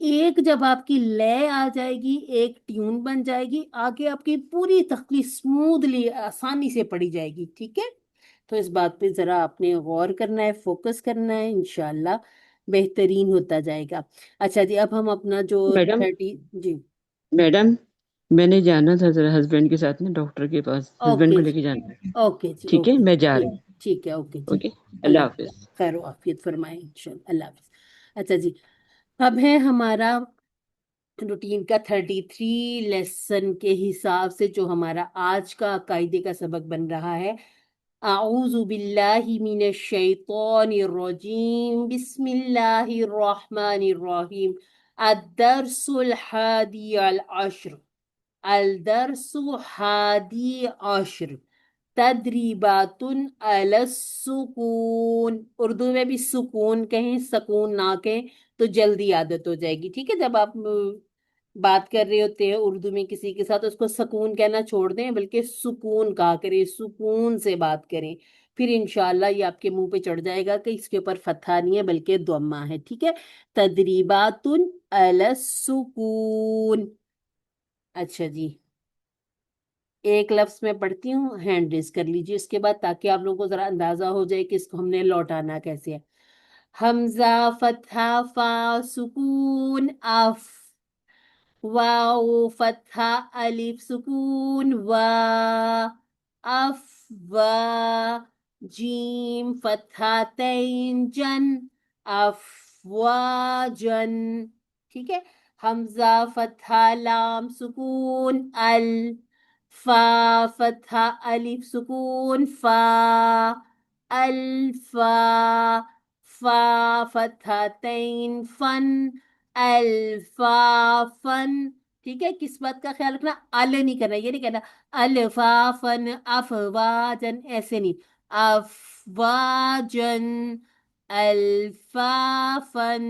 ایک جب آپ کی لے آ جائے گی، ایک ٹیون بن جائے گی، آگے آپ کی پوری تخلیق اسموتھلی آسانی سے پڑھی جائے گی، ٹھیک ہے؟ تو اس بات پہ ذرا آپ نے غور کرنا ہے، فوکس کرنا ہے، انشاءاللہ بہترین ہوتا جائے گا۔ اچھا جی، اب ہم اپنا جو میڈم 30 جی میڈم میں نے جانا تھا ذرا ہسبینڈ کے ساتھ نا ڈاکٹر کے پاس، ہسبینڈ اوکے کو لے جی، کے جانا ہے۔ اوکے جی، ٹھیک ہے، اوکے میں جا ٹھیک، رہی ہوں۔ ٹھیک ہے، اوکے جی، اوکے، اللہ اللہ حافظ۔ خیر و عافیت فرمائے انشاءاللہ، اللہ حافظ۔ اچھا جی، اب ہے ہمارا روٹین کا 33 لیسن کے حساب سے جو ہمارا آج کا عقائدے کا سبق بن رہا ہے۔ اعوذ باللہ من الشیطان الرجیم، بسم اللہ الرحمن الرحیم۔ الدرس الحادی العشر، الدرس حادی عشر، تدریبات علی السکون۔ اردو میں بھی سکون کہیں، سکون نہ کہیں تو جلدی عادت ہو جائے گی، ٹھیک ہے؟ جب آپ بات کر رہے ہوتے ہیں اردو میں کسی کے ساتھ، اس کو سکون کہنا چھوڑ دیں، بلکہ سکون کہا کریں، سکون سے بات کریں، پھر انشاءاللہ یہ آپ کے منہ پہ چڑھ جائے گا کہ اس کے اوپر فتحہ نہیں ہے بلکہ ضمہ ہے، ٹھیک ہے؟ تدریبات علی السکون۔ اچھا جی، ایک لفظ میں پڑھتی ہوں، ہینڈ ریز کر لیجیے اس کے بعد، تاکہ آپ لوگوں کو ذرا اندازہ ہو جائے کہ اس کو ہم نے لوٹانا کیسے ہے۔ حمزہ فتحہ فا سکون اف، واو فتحہ الف سکون وا، اف وا، جیم فتحہ تین جن، افواجن، ٹھیک ہے؟ حمزہ فتحہ لام سکون ال، فا فتحہ الف سکون فا، الفا، فا فتحہ تین فن، الفافن، ٹھیک ہے؟ کس بات کا خیال رکھنا؟ ال نہیں کرنا، یہ نہیں کہنا الفافن افواجن، ایسے نہیں، افواجن، الفافن،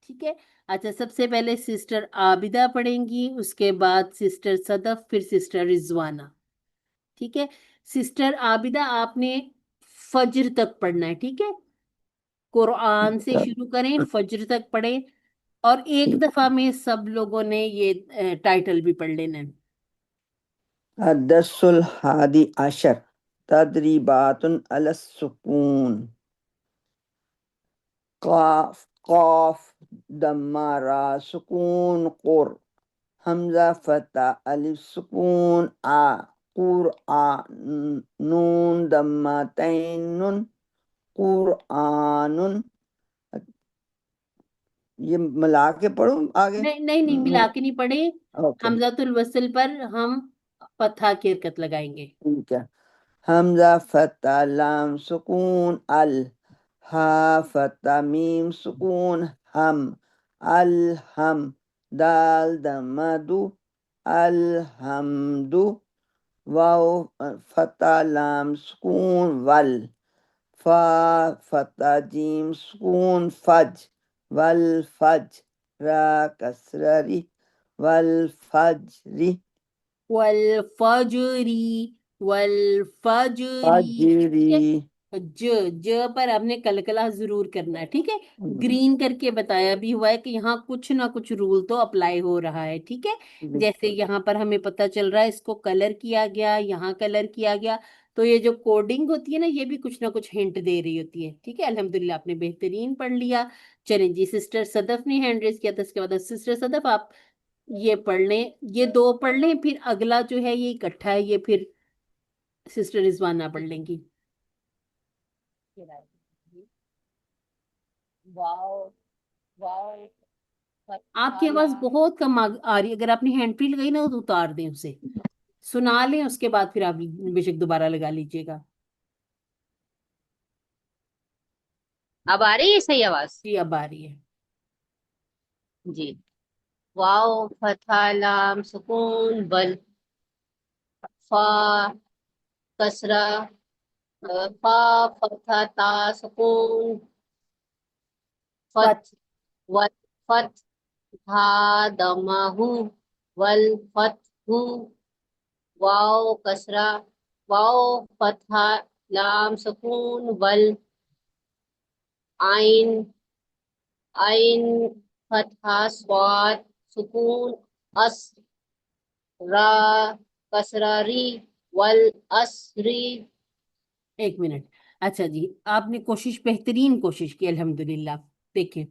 ٹھیک ہے؟ اچھا، سب سے پہلے سسٹر عابدہ پڑھیں گی، اس کے بعد سسٹر صدف، پھر سسٹر رضوانہ، ٹھیک ہے؟ سسٹر عابدہ آپ نے فجر تک پڑھنا ہے، ٹھیک ہے؟ قرآن سے شروع کریں، فجر تک پڑھیں، اور ایک دفعہ میں سب لوگوں نے یہ ٹائٹل بھی پڑھ لینا ہے۔ الدرس الحادی عشر، تدریبات علی السکون۔ قاف قاف، دمہ را سکون قر، حمزہ فتح الف سکون آ، نون دمہ تین نن، قرآن۔ یہ ملا کے پڑھوں آگے؟ نہیں نہیں نہیں، ملا کے نہیں پڑھے، اوکے، حمزۃ الوصل پر ہم فتحہ کی حرکت لگائیں گے۔ ٹھیک ہے۔ حمزہ فتح لام سکون ال، ہا فتح میم سکون ہم، الہم، دال دمہ دو، الحمد، واو فتح لام سکون ول، فا فتح جیم سکون فج، والفج، را کسرری، والفجری، والفجری، والفجری، ٹھیک ہے؟ فجری۔ ج پر آپ نے کلکلا ضرور کرنا ہے، ٹھیک ہے؟ گرین کر کے بتایا بھی ہوا ہے کہ یہاں کچھ نہ کچھ رول تو اپلائی ہو رہا ہے، ٹھیک ہے؟ جیسے یہاں پر ہمیں پتہ چل رہا ہے اس کو کلر کیا گیا، یہاں کلر کیا گیا، تو یہ جو کوڈنگ ہوتی ہے نا، یہ بھی کچھ نہ کچھ ہنٹ دے رہی ہوتی ہے، ٹھیک ہے؟ الحمدللہ آپ نے بہترین پڑھ لیا۔ چلیں جی، سسٹر صدف نے ہینڈ ریز کیا تھا، اس کے بعد سسٹر صدف آپ یہ پڑھ لیں، یہ دو پڑھ لیں، پھر اگلا جو ہے یہ اکٹھا ہے، یہ پھر سسٹر رضوانہ پڑھ لیں گی۔ واو واو آپ کی فتح آواز لام، بہت کم آ رہی ہے، اگر آپ نے ہینڈ فری لگائی نا تو اتار دیں اسے، سنا لیں، اس کے بعد پھر آپ بے شک دوبارہ لگا لیجیے گا۔ اب آ رہی ہے صحیح آواز؟ جی اب آ رہی ہے۔ جی، واو فتح لام سکون بل، فا کسرہ، فا فتح تا سکون فت، فت ہا دمہ والفتح، واو کسرہ، واو فتح لام سکون ول، عین، عین فتحہ صاد سکون اس را کسرہ ری والاسری. ایک منٹ. اچھا جی، آپ نے کوشش، بہترین کوشش کی الحمدللہ. دیکھیں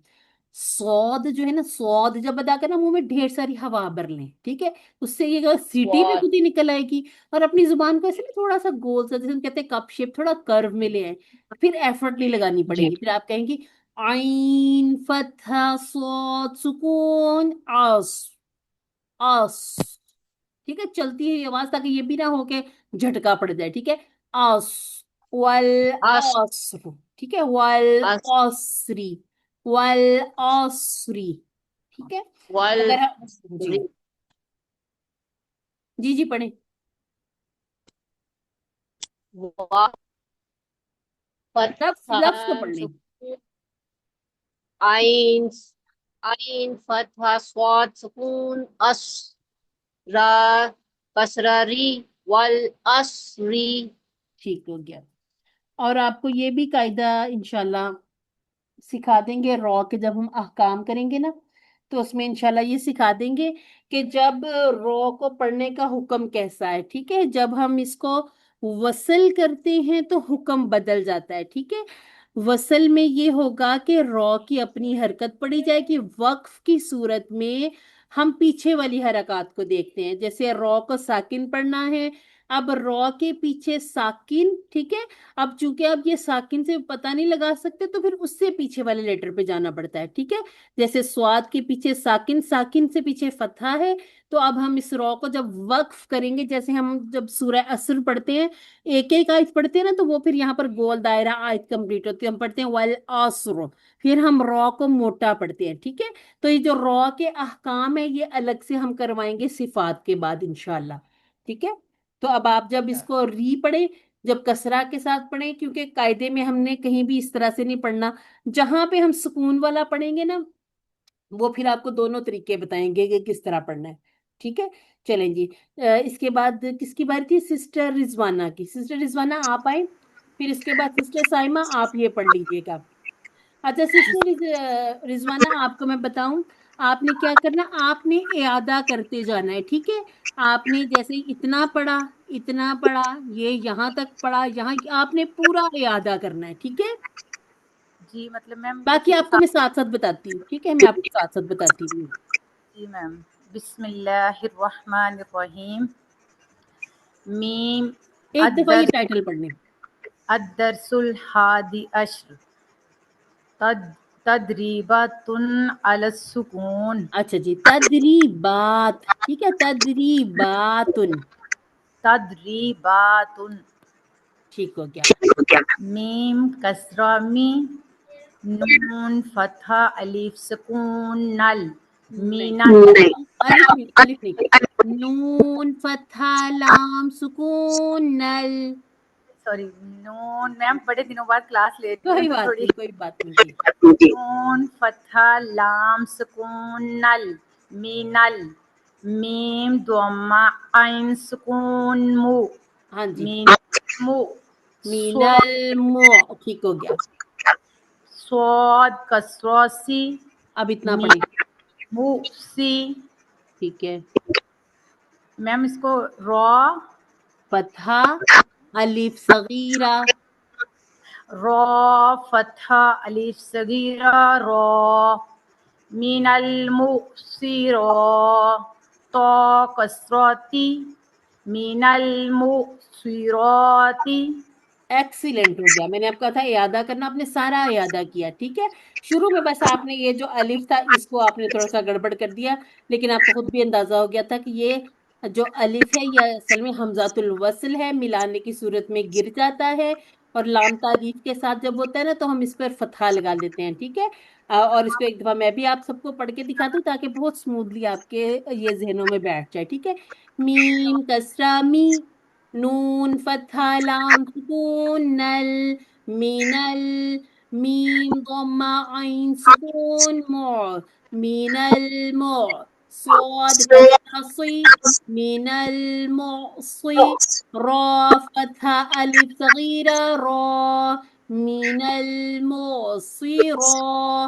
سعود جو ہے نا، سعود جب ادا کرنا منہ میں ڈھیر ساری ہوا بھر لیں، ٹھیک ہے؟ اس سے یہ سیٹی بھی صاد خود ہی نکل آئے گی. اور اپنی زبان کو ایسے نا تھوڑا سا گول سا، جیسے ہم کہتے ہیں کپ شیپ، تھوڑا کرو میں لے آئیں. پھر ایفرٹ نہیں لگانی پڑے جی گی. پھر آپ کہیں گی عین فتح صاد سکون آس. آس. ٹھیک ہے، چلتی ہے یہ آواز، تاکہ یہ بھی نہ ہو کہ جھٹکا پڑ جائے. ٹھیک ہے، آس اس والعصر. ٹھیک ہے، اس والعصری. والعصری. ٹھیک ہے. اگر جی والاسری. جی جی پڑھیں. وا لفظ فتحہ لفظ کو پڑھ لیں. سکون عین عین فتحہ صاد سکون اس را کسرہ ری والاسری. ٹھیک ہو گیا. اور آپ کو یہ بھی قاعدہ انشاءاللہ سکھا دیں گے را کے، جب ہم احکام کریں گے نا تو اس میں انشاءاللہ یہ سکھا دیں گے کہ جب را کو پڑھنے کا حکم کیسا ہے. ٹھیک ہے، جب ہم اس کو وصل کرتے ہیں تو حکم بدل جاتا ہے. ٹھیک ہے، وصل میں یہ ہوگا کہ را کی اپنی حرکت پڑی جائے گی. وقف کی صورت میں ہم پیچھے والی حرکات کو دیکھتے ہیں. جیسے را کو ساکن پڑھنا ہے، اب را کے پیچھے ساکن. ٹھیک ہے، اب چونکہ آپ یہ ساکن سے پتہ نہیں لگا سکتے تو پھر اس سے پیچھے والے لیٹر پہ جانا پڑتا ہے. ٹھیک ہے، جیسے سواد کے پیچھے ساکن، ساکن سے پیچھے فتحہ ہے، تو اب ہم اس را کو جب وقف کریں گے، جیسے ہم جب سورہ عصر پڑھتے ہیں ایک ایک آیت پڑھتے ہیں نا، تو وہ پھر یہاں پر گول دائرہ آیت کمپلیٹ ہوتی ہے. ہم پڑھتے ہیں والعصر، پھر ہم را کو موٹا پڑھتے ہیں. ٹھیک ہے، تو یہ جو را کے احکام ہے یہ الگ سے ہم کروائیں گے صفات کے بعد انشاءاللہ. ٹھیک ہے، تو اب آپ جب اس کو ری پڑھیں، جب کسرہ کے ساتھ پڑھیں، کیونکہ قاعدے میں ہم نے کہیں بھی اس طرح سے نہیں پڑھنا. جہاں پہ ہم سکون والا پڑھیں گے نا، وہ پھر آپ کو دونوں طریقے بتائیں گے کہ کس طرح پڑھنا ہے. ٹھیک ہے، چلیں جی. اس کے بعد کس کی باری تھی؟ سسٹر رضوانہ کی. سسٹر رضوانہ آپ آئیں، پھر اس کے بعد سسٹر سائمہ آپ یہ پڑھ لیجئے گا. اچھا سسٹر رضوانہ، آپ کو میں بتاؤں، آپ نے کیا کرنا، آپ نے اعادہ کرتے جانا ہے. ٹھیک ہے، آپ نے جیسے اتنا پڑھا، اتنا پڑھا، یہ یہاں تک پڑھا، یہاں آپ نے پورا اعادہ کرنا ہے. ٹھیک ہے، جی مطلب میم باقی کسی کے آپ کو میں ساتھ. ساتھ ساتھ بتاتی ہوں. ٹھیک ہے، میں آپ کو ساتھ ساتھ بتاتی ہوں. جی میم. بسم اللہ الرحمن الرحیم. میم ایک دفعہ یہ الدرس ٹائٹل پڑھنے. الدرس الحادی عشر تدریبات علی السکون. اچھا جی، تدریبات. ٹھیک ہے، تدریبات. تدریبات. ٹھیک ہو گیا. میم کسرہ می، نون فتحہ الف سکون نل، نہیں، مینا. الف نہیں، الف نہیں، نون فتحہ لام سکون نل. سوری نون. میم بڑے دنوں بعد کلاس لے رہی ہوں کوئی تو بات تھوڑی. نہیں، کوئی بات نہیں جی. نون فتحہ لام سکون نل، مینل. میم دوما عین سکون مو، ہاں جی، مین مو. مین سو المو. ٹھیک ہو گیا. صاد کسرہ سی، اب اتنا می پڑھیں. مو سی. ٹھیک ہے، میم اس کو را، فتحہ الف صغیرہ. را فتحہ الف صغیرہ را، من المؤثرا، تا کسراتی، من المؤثراتی. ایکسیلنٹ ہو گیا. میں نے آپ کو کہا تھا اعادہ کرنا، آپ نے سارا اعادہ کیا. ٹھیک ہے، شروع میں بس آپ نے یہ جو الف تھا اس کو آپ نے تھوڑا سا گڑبڑ کر دیا، لیکن آپ کو خود بھی اندازہ ہو گیا تھا کہ یہ جو الف ہے یہ اصل میں حمزۃ الوصل ہے، ملانے کی صورت میں گر جاتا ہے، اور لام تعریف کے ساتھ جب ہوتا ہے نا تو ہم اس پر فتحہ لگا دیتے ہیں. ٹھیک ہے، اور اس کو ایک دفعہ میں بھی آپ سب کو پڑھ کے دکھا دوں تاکہ بہت سموتھلی آپ کے یہ ذہنوں میں بیٹھ جائے. ٹھیک ہے، میم کسرہ می، نون فتحہ لام سکون نل، مینل. میم ضمہ عین سکون مع، من المع. صاد کسرہ صی، من المعصی. را فتحہ الف صغیرہ را، من المعصی را.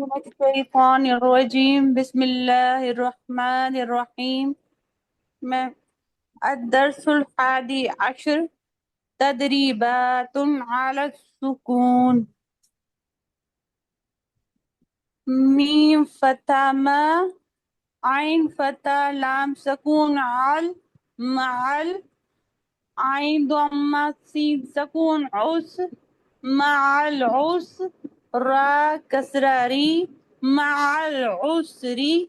من الشيطان الرجيم بسم الله الرحمن الرحيم میں الدرس الحادي عشر تدريبات على السكون ميم فتح ما عين فتح لام سكون عل معل عين ضمة سين سكون عس مع العس را كسرة ري مع العسر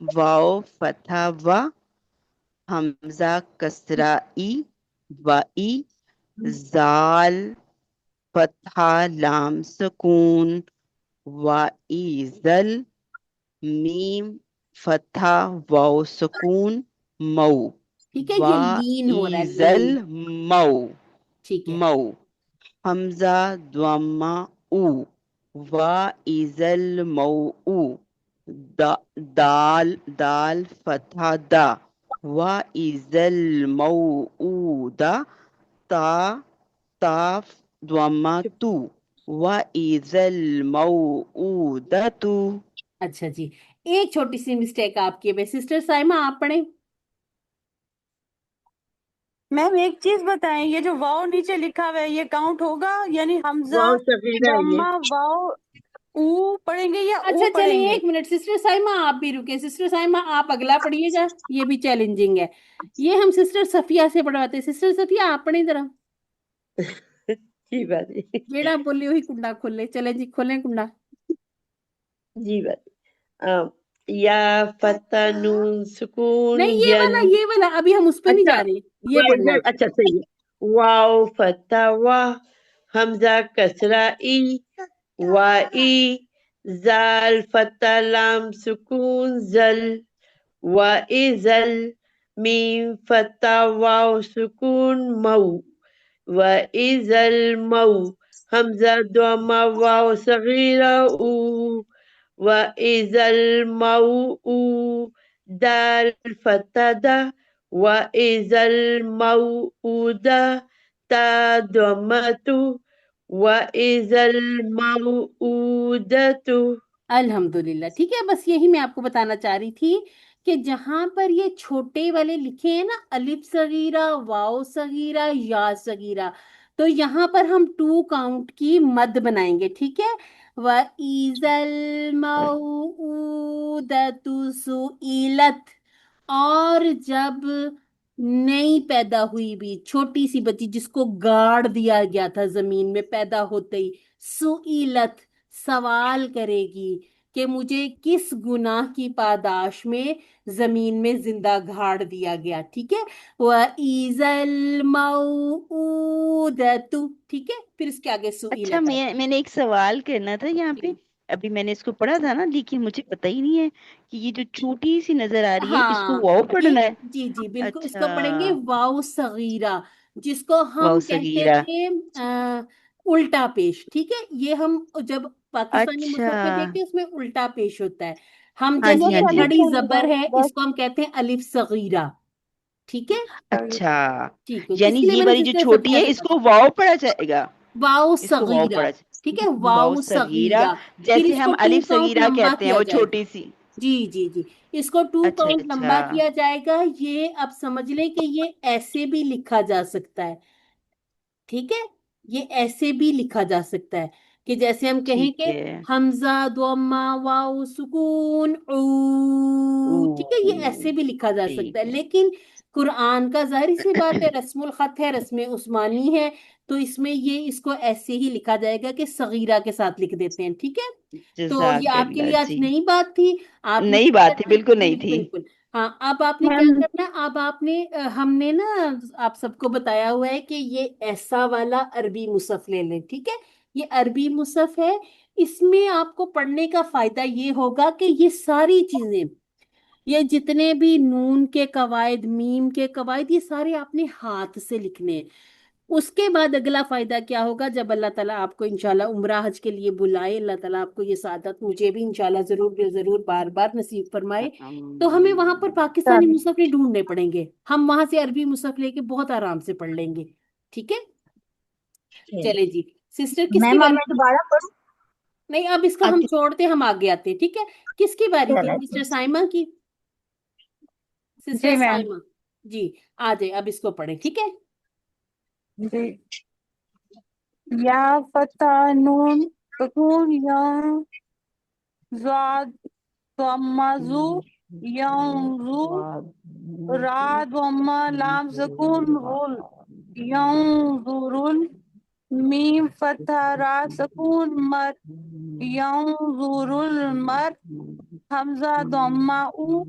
واو فتح و، حمزہ کسرہ ای و ای، زال فتح لام سکون و ای زل، میم فتح واو سکون مو ٹھیک ہے، و یہ لین ہو رہا ہے، زل لین. مو ٹھیک ہے. مو، حمزہ ضمہ او و ایزل موعو، دال دال فتح دا و ایزل موعودہ، تا تا ضمہ تو و ایزل موعودۃ. اچھا جی، ایک چھوٹی سی مسٹیک آپ کی ہے سسٹر سائمہ، آپ پڑھیں. میم ایک چیز بتائیں، یہ جو واؤ نیچے لکھا ہوا ہے یہ کاؤنٹ ہوگا؟ یعنی حمزہ واو صغیرہ ہے یہ. ضمہ واؤ او پڑھیں گے یا اچھا او چلیں پڑھیں گے؟ ایک منٹ سسٹر سائمہ آپ بھی رکے. سسٹر سائمہ آپ اگلا پڑھیے گا، یہ بھی چیلنجنگ ہے. یہ ہم سسٹر صفیہ سے پڑھواتے ہیں. سسٹر صفیہ آپ پڑھیں ذرا. جی بات ہے. جیڑا بولی وہی کنڈا کھولے. چلیں جی کھولیں کنڈا. جی بات ہے. یا فتح نون سکون نہیں ین. یہ والا ابھی ہم اس پہ نہیں اچھا جا رہے، یہ پڑھنا ہے. اچھا صحیح ہے. واو فتح وا، حمزہ کسرہ ای و ای، زال فتح لام سکون زل و ازل، میم فتح واو سکون مو و ازل مو، حمزہ دوما واو صغیرہ او و ازل مو، دال فتح دا و ازل موعودہ، تا ضمۃ و ازل موعودۃ. الحمدللہ. ٹھیک ہے، بس یہی میں آپ کو بتانا چاہ رہی تھی کہ جہاں پر یہ چھوٹے والے لکھے ہیں نا، الف صغیرہ، واو صغیرہ، یا صغیرہ، تو یہاں پر ہم 2 کاؤنٹ کی مد بنائیں گے. ٹھیک ہے. وَإِذَا الْمَوْءُودَةُ سُئِلَتْ. اور جب نئی پیدا ہوئی بھی چھوٹی سی بچی جس کو گاڑ دیا گیا تھا زمین میں پیدا ہوتے ہی، سئلت سوال کرے گی کہ مجھے کس گناہ کی پاداش میں زمین میں زندہ گھاڑ دیا گیا. ٹھیک ہے. وَإِذَا الْمَوْءُودَةُ. ٹھیک ہے، پھر اس کے آگے اچھا سئلت ہے. میں نے ایک سوال کرنا تھا یہاں پہ. ابھی میں نے اس کو پڑھا تھا نا، لیکن مجھے پتہ ہی نہیں ہے کہ یہ جو چھوٹی سی نظر آ رہی ہے اس کو ہاں واو یہ پڑھنا ہے. جی جی بالکل، اس کو پڑھیں گے اچھا واو صغیرہ، جس کو واو ہم کہتے صغیرہ. تھے الٹا پیش. ٹھیک ہے، یہ ہم جب پاکستانی اچھا مصحف میں دیکھتے ہیں اس میں الٹا پیش ہوتا ہے. ہم ہاں جیسے جی ہاں یہ جی. کھڑی زبر ہے اس کو ہم کہتے ہیں الف صغیرہ. ٹھیک ہے. اچھا ٹھیک ہے، اس یعنی لیے یہ میں نے والی جو سسٹر چھوٹی صفیہ ہے سے اس پوچھا. کو واو پڑھا جائے گا. واو اس کو واو صغیرہ. پڑھا ٹھیک ہے، جائے واو واو صغیرہ، صغیرہ. پھر جیسے اس کو ہم 2 الف کاؤنٹ صغیرہ لمبا کہتے ہیں کیا وہ جائے گا. چھوٹی سی. جی جی جی، اس کو 2 اچھا کاؤنٹ اچھا لمبا کیا جائے گا. یہ اب سمجھ لیں کہ یہ ایسے بھی لکھا جا سکتا ہے. ٹھیک ہے، یہ ایسے بھی لکھا جا سکتا ہے کہ جیسے ہم کہیں ٹھیک کہ ہے. حمزہ ضمہ واو سکون او. او ٹھیک ہے، یہ ایسے بھی لکھا جا سکتا ہے. ٹھیک ہے. لیکن قرآن کا ظاہر سی بات ہے، رسم الخط ہے، رسم عثمانی ہے، تو اس میں یہ اس کو ایسے ہی لکھا جائے گا کہ صغیرہ کے ساتھ لکھ دیتے ہیں. ٹھیک ہے. تو یہ جزاک آپ کے اللہ لیے آج جی. نئی بات تھی. آپ نے نئی کیا بات تھی، کرنا ہے؟ بالکل نہیں بالکل تھی. بالکل. ہاں، اب آپ نے کیا میم کرنا ہے؟ اب آپ نے ہم نے نا آپ سب کو بتایا ہوا ہے کہ یہ ایسا والا عربی مصحف لے لیں. ٹھیک ہے، یہ عربی مصحف ہے. اس میں آپ کو پڑھنے کا فائدہ یہ ہوگا کہ یہ ساری چیزیں، یہ جتنے بھی نون کے قواعد، میم کے قواعد، یہ سارے آپ نے ہاتھ سے لکھنے ہیں. اس کے بعد اگلا فائدہ کیا ہوگا؟ جب اللہ تعالیٰ آپ کو انشاءاللہ عمرہ حج کے لیے بلائے، اللہ تعالیٰ آپ کو یہ سعادت، مجھے بھی انشاءاللہ ضرور ضرور بار بار نصیب فرمائے، تو ہمیں وہاں پر پاکستانی مصحف نہیں ڈھونڈنے پڑیں گے. ہم وہاں سے عربی مصحف لے کے بہت آرام سے پڑھ لیں گے. ٹھیک ہے. چلے جی سسٹر، کس کی میم اب باری؟ میں دوبارہ پڑھوں؟ نہیں، اب اس کا ہم چھوڑتے، ہم آگے آتے. ٹھیک ہے، کس کی باری تھی؟ چلے سسٹر سائمہ کی. سسٹر جی میم. سائمہ جی آ جائے، اب اس کو پڑھیں. ٹھیک ہے. جی. یا فتح نون سکون یا زاد ضمہ یعظو، را ضمہ لام سکون غل ینظرن، میم فتح را سکون مر ینظر المر، حمزہ ضمہ او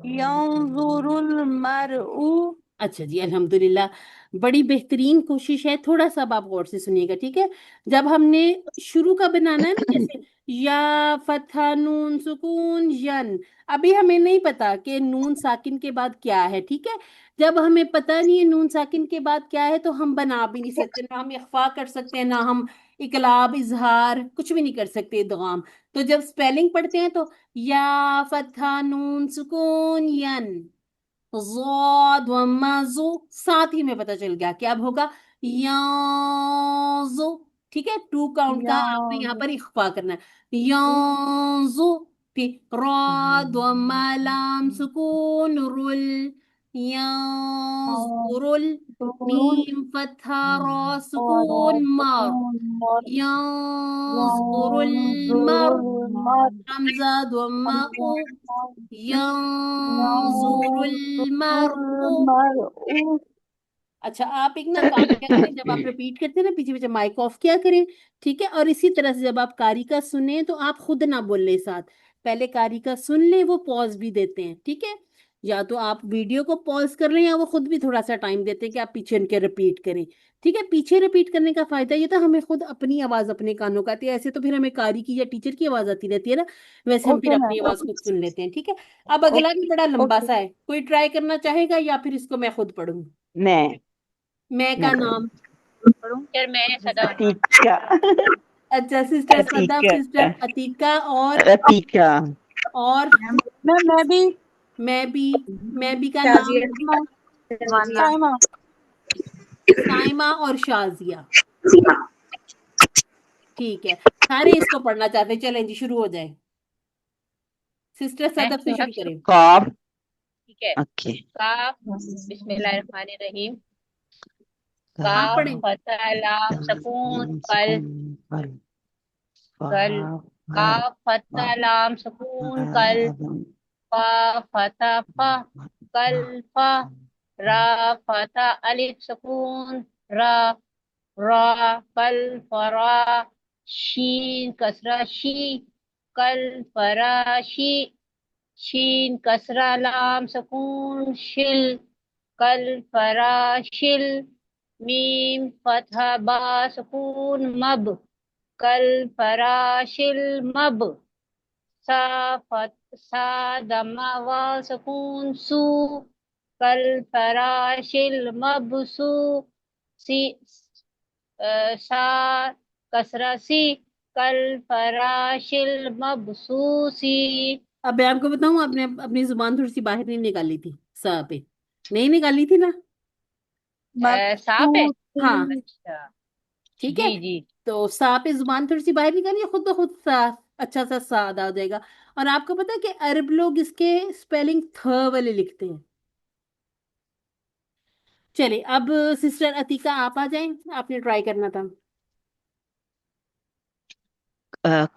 ينظر المرء. اچھا جی، الحمدللہ، بڑی بہترین کوشش ہے. تھوڑا سا اب آپ غور سے سنیے گا، ٹھیک ہے؟ جب ہم نے شروع کا بنانا ہے نا، جیسے یا فتح نون سکون ین، ابھی ہمیں نہیں پتا کہ نون ساکن کے بعد کیا ہے، ٹھیک ہے؟ جب ہمیں پتا نہیں ہے نون ساکن کے بعد کیا ہے تو ہم بنا بھی نہیں سکتے، نہ ہم اخفا کر سکتے ہیں، نہ ہم اقلاب اظہار کچھ بھی نہیں کر سکتے، ادغام. تو جب سپیلنگ پڑھتے ہیں تو یا فتح نون سکون ین، ضاد وما زو، ساتھ ہی میں پتہ چل گیا کہ اب ہوگا یانزو. ٹھیک ہے، 2 کاؤنٹ کا آپ نے یہاں پر اخفا کرنا ہے. یانزو. پھر را وما لام سکون رل، یانزرل. میم فتحہ را سکون مار، ينظر المرء. حمزة ضمة ينظر المرء. اچھا، آپ ایک نا کام کیا کریں، جب آپ ریپیٹ کرتے ہیں نا پیچھے پیچھے مائک آف کیا کریں، ٹھیک ہے؟ اور اسی طرح سے جب آپ قاری کا سنیں تو آپ خود نہ بولیں ساتھ، پہلے قاری کا سن لیں، وہ پوز بھی دیتے ہیں، ٹھیک ہے؟ یا تو آپ ویڈیو کو پوز کر لیں یا وہ خود بھی تھوڑا سا ٹائم دیتے ہیں کہ آپ پیچھے ان کے ریپیٹ کریں، ٹھیک ہے؟ پیچھے ریپیٹ کرنے کا فائدہ یہ تھا ہمیں خود اپنی آواز اپنے کانوں کا آتی ہے، ایسے تو پھر ہمیں قاری کی یا ٹیچر کی آواز آتی رہتی ہے نا، ویسے ہم پھر اپنی آواز خود سن لیتے ہیں، ٹھیک ہے؟ اب اگلا بھی بڑا لمبا سا ہے، کوئی ٹرائی کرنا چاہے گا یا پھر اس کو میں خود پڑھوں؟ میں کا نام پھر میں صدا عتیقہ اچھا، سسٹر صدف، عتیقہ سسٹر عتیقہ عتیقہ اور میں بھی میں بھی کا نام سائمہ. سائمہ اور شازیہ. ٹھیک ہے، سارے اس کو پڑھنا چاہتے ہیں، چلیں جی شروع ہو جائے. سسٹر صدف سے شروع کریں. قاف. ٹھیک ہے. اوکے. کاف، بسم اللہ الرحمن الرحیم. آپ کاف پڑھیں. فتح لام سکون کل. کل. کاف فتح لام سکون کل. فا فتح فا کل فا. را فتح الف سکون را. را کل فرا. شین کسرہ شی کل فراشی. شین کسرہ لام سکون شل کل فراشل. میم فتح با سکون مب کل فراشل مب. سا دمہ وا سکون سو کل فراشل مب سو. سا کسرہ سی کل فراشل مبسوسی. اب میں آپ کو بتاؤں، آپ نے اپنی زبان تھوڑی سی باہر نہیں نکالی تھی، سا پہ نہیں نکالی تھی نا؟ صاف ہے. ہاں اچھا ٹھیک ہے، جی جی. تو سا پہ زبان تھوڑی سی باہر نکالیے، خود بخود سا اچھا سا ساد آ جائے گا. اور آپ کو پتا ہے کہ عرب لوگ اس کے سپیلنگ تھ والے لکھتے ہیں. چلے اب سسٹر عتیقہ آپ آ جائیں، آپ نے ٹرائی کرنا تھا.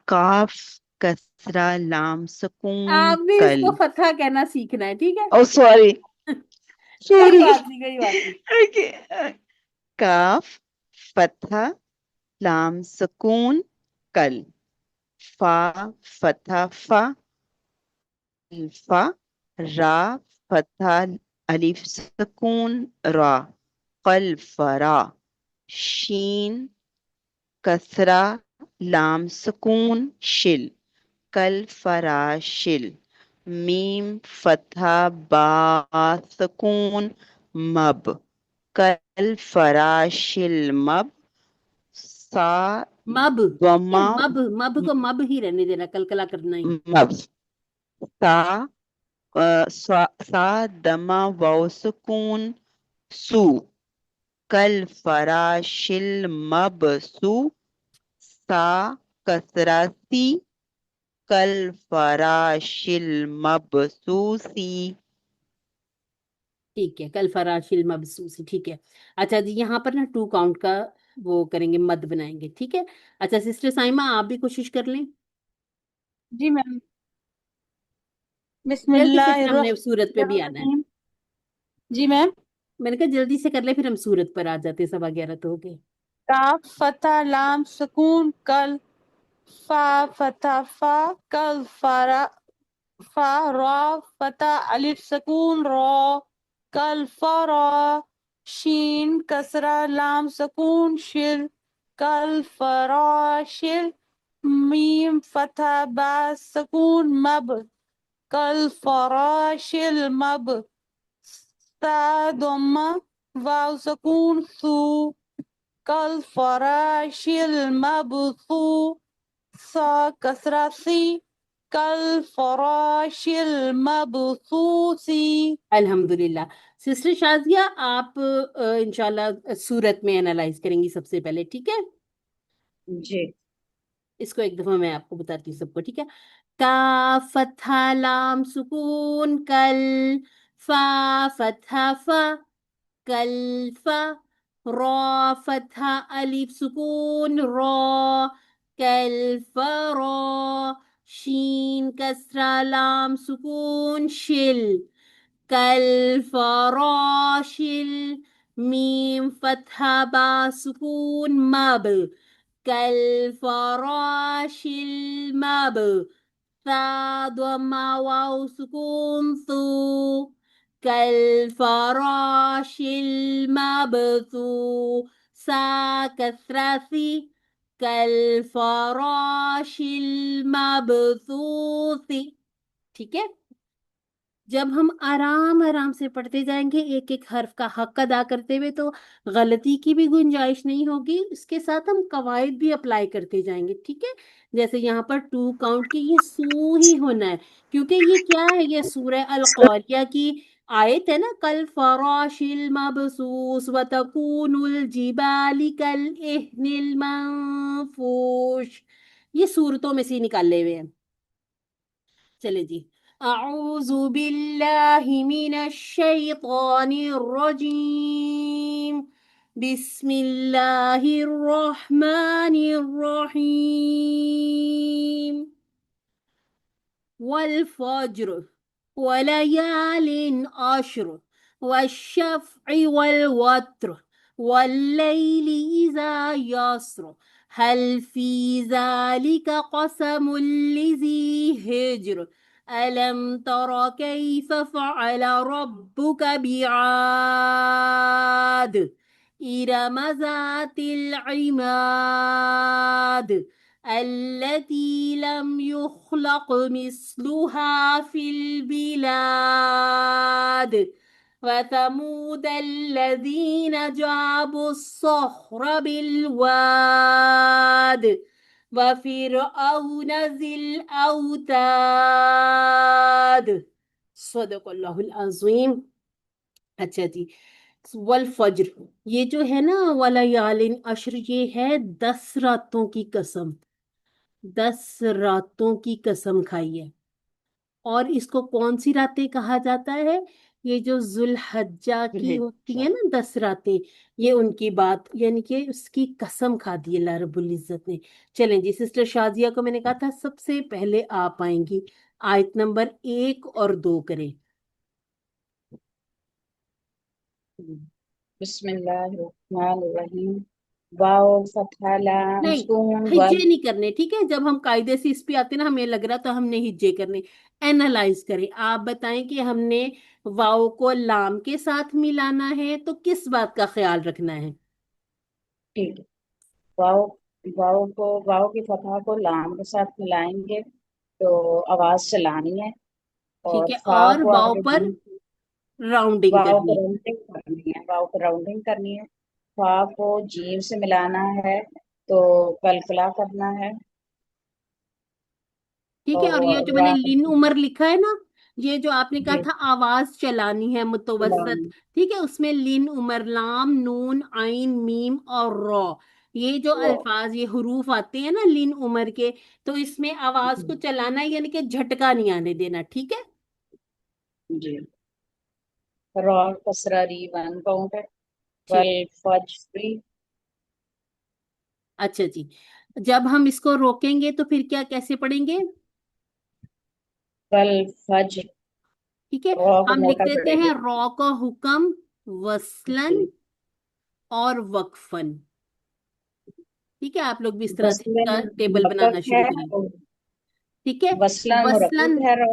کاف کسرہ لام سکون آپ بھی اس کل. کو فتح کہنا سیکھنا ہے، ٹھیک ہے؟ او سوری کوئی سوری. بات نہیں، کوئی بات نہیں. کاف فتح لام سکون کل. فا فتح فا فا. را فتح الف سکون را قل فرا. شین کسرہ لام سکون شل کل فراشل. میم فتح با سکون مب کل فراشل مب. سا مب ضمہ مب کو مب ہی رہنے دینا، کلکلا کرنا ہی. مب. سا دمہ واو سکون سو کل فراشل مب سو. سا کسرہ سی کل فراشل مب سوسی. ٹھیک ہے، کل فراش المبسوسی. ٹھیک ہے. اچھا جی، یہاں پر نا 2 کاؤنٹ کا وہ کریں گے، مد بنائیں گے، ٹھیک ہے؟ اچھا سسٹر سائمہ آپ بھی کوشش کر لیں جی میم. بسم جلدی سے، اللہ پھر ہم نے صورت پہ الرحمن بھی آنا ہے. الرحیم. جی میم. میں نے کہا جلدی سے کر لیں، پھر ہم صورت پر آ جاتے، 11:15 تو ہو گئے. کاف فتح لام سکون کل. فا فتح فا کل فرا فا را فتح الف سکون را کل فرا شین کسرہ لام سکون شل کل فراشل میم فتح با سکون مب کل فراشل مب تا ضمہ واو سکون ثو کل فراشل مبثو سا کسرہ سی کل فراش المبثوثی. الحمدللہ. سسٹر شازیہ آپ انشاءاللہ سورت میں انالائز کریں گی سب سے پہلے، ٹھیک ہے؟ جی. اس کو ایک دفعہ میں آپ کو بتاتی ہوں سب کو، ٹھیک ہے؟ کا فتح لام سکون کل، فا فتح فا کل فا، را فتح الف سکون را کل فرا، شین کسرہ لام سکون شل کل فراشل، میم فتح با سکون مب کل فراش المب، ثا ضمہ واو سکون ثو کل فراش المبثو، سا کسرہ سی کل فراش المبثوث. ٹھیک ہے؟ جب ہم آرام آرام سے پڑھتے جائیں گے ایک ایک حرف کا حق ادا کرتے ہوئے تو غلطی کی بھی گنجائش نہیں ہوگی. اس کے ساتھ ہم قواعد بھی اپلائی کرتے جائیں گے، ٹھیک ہے؟ جیسے یہاں پر 2 کاؤنٹ کی یہ سو ہی ہونا ہے، کیونکہ یہ کیا ہے، یہ سورہ القاریہ کی آیت ہے نا، کل فراش المبثوث وتکون الجبال کالعہن المنفوش، یہ سورتوں میں سے نکالے ہوئے ہیں. چلے جی. اعوذ باللہ من الشیطان الرجیم، بسم اللہ الرحمن الرحیم. والفجر وليال عشر والشفع والوتر والليل إذا يسر هل في ذلك قسم لذي هجر ألم تر كيف فعل ربك بعاد إرم ذات العماد التي لم يخلق مثلها في البلاد وثمود الذين جابوا الصخر بالواد وفرعون ذي الأوتاد. صدق اللہ العظیم. اچھا جی. والفجر، یہ جو ہے نا ولیال عشر، یہ ہے 10 راتوں کی قسم، 10 راتوں کی قسم کھائی ہے. اور اس کو کون سی راتیں کہا جاتا ہے؟ یہ جو ذوالحجہ کی ہوتی ہیں نا 10 راتیں، یہ ان کی بات، یعنی کہ اس کی قسم کھا دی اللہ رب العزت نے. چلیں جی، سسٹر شازیہ کو میں نے کہا تھا سب سے پہلے آپ آئیں گی، آیت نمبر 1 اور 2 کریں. بسم اللہ الرحمن الرحیم. واو فتح لام نہیں، سکون ہجے نہیں کرنے، ٹھیک ہے؟ جب ہم قاعدے سے اس پہ آتے نا، ہمیں لگ رہا تو ہم نے ہجے کرنے. اینالائز کریں، آپ بتائیں کہ ہم نے واؤ کو لام کے ساتھ ملانا ہے تو کس بات کا خیال رکھنا ہے؟ ٹھیک ہے. واو واو کی فتح کو لام کے ساتھ ملائیں گے تو آواز چلانی ہے، اور ٹھیک ہے، فا اور کو واؤ آگے پر راؤنڈنگ واو کو کرنی. راؤنڈنگ کرنی ہے. فا کو جیم سے ملانا ہے تو کلکلا کرنا ہے. ٹھیک ہے، اور یہ اور جو میں نے لن عمر لکھا ہے نا، یہ جو آپ نے کہا جی تھا آواز چلانی ہے متوسط، ٹھیک ہے؟ اس میں لن عمر، لام، نون، عین، میم اور را، یہ جو الفاظ، یہ حروف آتے ہیں نا لن عمر کے، تو اس میں آواز کو چلانا ہے، یعنی کہ جھٹکا نہیں آنے دینا، ٹھیک ہے؟ جی. را کسرہ ری 1 کاؤنٹ ہے. ٹھیک. والفجر اچھا جی. جب ہم اس کو روکیں گے تو پھر کیا کیسے پڑھیں گے؟ والفجر ٹھیک ہے، را کو ہم لکھ موٹا دیتے پڑے گی. ہیں را کا حکم وصلن جی. اور وقفن. ٹھیک ہے، آپ لوگ بھی اس طرح سے وصلاً ٹیبل بنانا مرکب ہے شروع کریں. اور ٹھیک ہے، وصلاً وصلن، مرکب ہے را.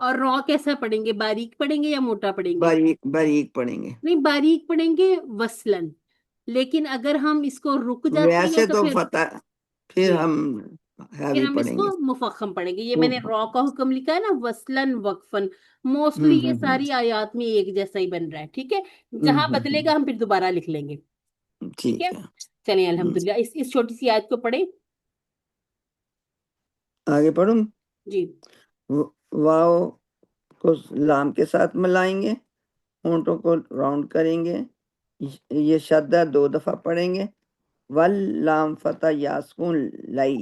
اور را کیسا پڑھیں گے؟ باریک پڑھیں گے یا موٹا پڑھیں گے؟ باریک باریک پڑھیں گے. نہیں، باریک پڑھیں گے وصلن، لیکن اگر ہم اس کو رک جاتے ہیں ویسے تو تو پھر فتح پھر جی ہم پھر ہیوی ہم اس پڑھیں کو گے. مفخم پڑھیں گے. یہ میں نے را کا حکم لکھا ہے نا، وصلن وقفن. موسٹلی یہ ہوں ساری آیات میں ایک جیسا ہی بن رہا ہے. ٹھیک ہے، ہوں جہاں بدلے گا ہم پھر دوبارہ لکھ لیں گے. ٹھیک ہے، ٹھیک ہے. چلیں ہوں. الحمدللہ اس چھوٹی سی آیت کو پڑھیں. آگے پڑھوں. جی واو کو لام کے ساتھ ملائیں گے، ہونٹوں کو راؤنڈ کریں گے. یہ شدہ 2 دفعہ پڑھیں گے. ول لام فتح یاسکون لئی،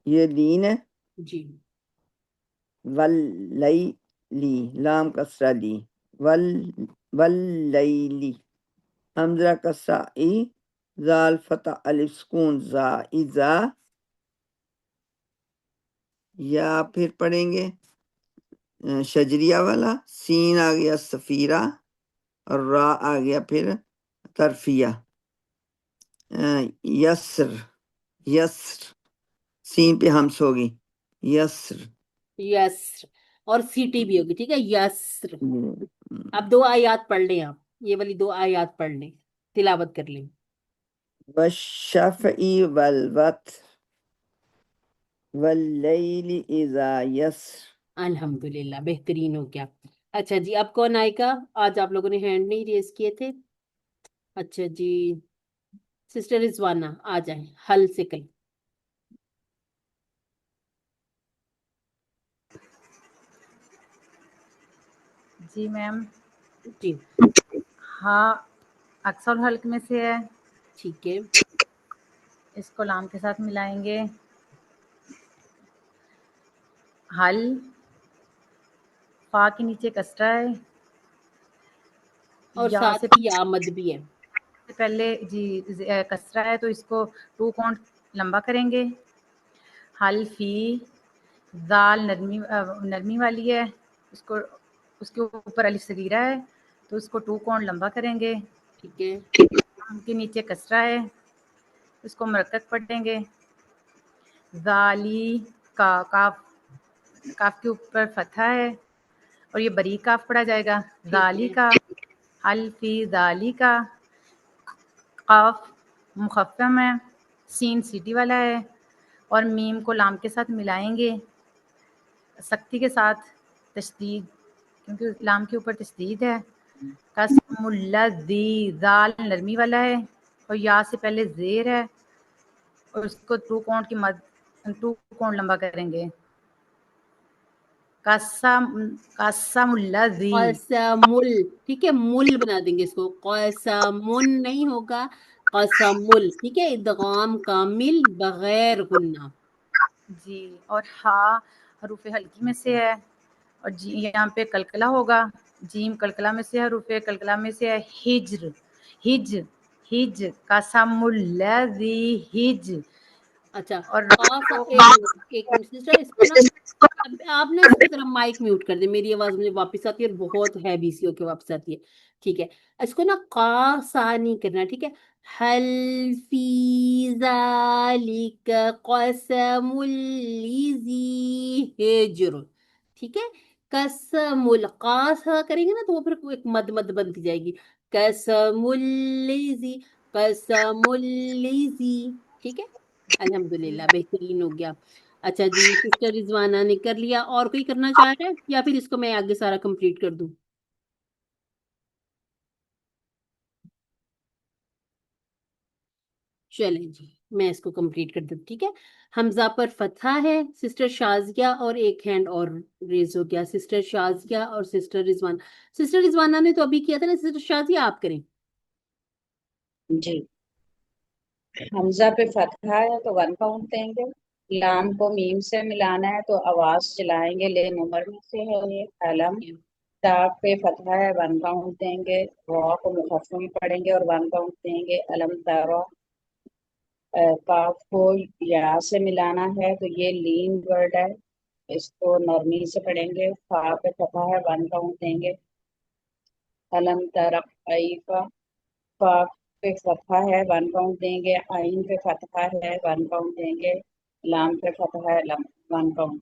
یہ لین ہے. جی ول لئی لی، لام کسرہ لی. ول ول لیلی، حمزہ کسرہ ای، زال فتح الف سکون زا ازا. یا پھر پڑھیں گے شجریہ والا، سین آ گیا سفیرہ، اور را آ گیا پھر طرفیہ. یسر، یسر، سین پہ ہمس ہوگی، یسر. یسر، اور سیٹی بھی ہوگی. ٹھیک ہے، یسر. اب 2 آیات پڑھ لیں آپ، یہ والی 2 آیات پڑھ لیں، تلاوت کر لیں. والشفعی والوتر واللیل اذا یسر. الحمدللہ، بہترین ہو گیا. اچھا جی، اب کون آئے گا؟ آج آپ لوگوں نے ہینڈ نہیں ریز کیے تھے. اچھا جی، سسٹر رضوانہ آ جائیں حل سے کل. جی میم. جی ہاں اکثر حلق میں سے ہے، ٹھیک ہے. اس کو لام کے ساتھ ملائیں گے. حل، فا کے نیچے کسرہ ہے، اور یا ساتھ سے ہی آمد بھی ہے. پہلے جی کسرہ ہے تو اس کو 2 کاؤنٹ لمبا کریں گے. حل فی، زال نرمی والی ہے، اس کے اوپر الف صغیرہ ہے تو اس کو 2 کاؤنٹ لمبا کریں گے. ٹھیک ہے، ان کے نیچے کسرہ ہے، اس کو مرکز پڑھیں گے. ذالی کا، کاف کے اوپر فتحہ ہے اور یہ بریک کاف پڑھا جائے گا. ٹھیک ذالی ہے. کا، حل فی ذالی کا، قاف مخفم ہے، سین سیٹی والا ہے، اور میم کو لام کے ساتھ ملائیں گے سختی کے ساتھ، تشدید، کیونکہ لام کے اوپر تشدید ہے. قسم الذی، زال نرمی والا ہے اور یا سے پہلے زیر ہے اور اس کو 2 کاؤنٹ کی 2 کاؤنٹ لمبا کریں گے. قسم الذی، قسمل، ٹھیک ہے، مل بنا دیں گے اس کو، قسمن نہیں ہوگا، قسمل. ٹھیک ہے، ادغام کامل بغیر غنہ. جی. اور ہا حروف ہلکی میں سے ہے اور جی یہاں پہ قلقلہ ہوگا. جیم قلقلہ میں سے ہے، حروف قلقلہ میں سے ہے. ہجر، ہج، ہج، قسم الذی ہج. اچھا، اور قاف، ایک منٹ سسٹر، اس کو نا آپ نا اس کو ذرا مائک میوٹ کر دیں، میری آواز مجھے واپس آتی ہے اور بہت ہیوی سی ہو کے واپس آتی ہے. ٹھیک ہے، اس کو نا قا سا نہیں کرنا. ٹھیک ہے، حل فی ذالک قسم لیزی ہجر. ٹھیک ہے، قسم القا سا کریں گے نا تو وہ پھر ایک مد مد بنتی جائے گی. قسم اللیزی، قسم اللیزی. ٹھیک ہے، الحمدللہ بہترین ہو گیا. اچھا جی، سسٹر رضوانہ نے کر لیا، اور کوئی کرنا چاہ رہا ہے یا پھر اس کو میں آگے سارا کمپلیٹ کر دوں؟ چلیں جی، میں اس کو کمپلیٹ کر دوں. ٹھیک ہے، حمزہ پر فتحہ ہے. سسٹر شازیہ اور ایک ہینڈ اور ریز ہو گیا، سسٹر شازیہ اور سسٹر رضوان. سسٹر رضوانہ نے تو ابھی کیا تھا نا، سسٹر شازیہ آپ کریں. جی، حمزہ پہ فتحہ ہے تو 1 کاؤنٹ دیں گے. لام کو میم سے ملانا ہے تو آواز چلائیں گے، لے نمبر میں سے ہے یہ. علم، ٹھیک ہے. تا پہ فتحہ ہے 1 کاؤنٹ دیں گے. را کو مخفف میں پڑھیں گے اور 1 کاؤنٹ دیں گے. علم تارا، کاف کو یا سے ملانا ہے تو یہ لین ورڈ ہے، اس کو نرمی سے پڑھیں گے. فا پہ فتحہ ہے 1 کاؤنٹ دیں گے. علم تارا ایفا، فا پہ فتحہ ہے 1 کاؤنٹ دیں گے. عین پہ فتحہ ہے 1 کاؤنٹ دیں گے. لام پہ فتحہ ہے 1 کاؤنٹ.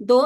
2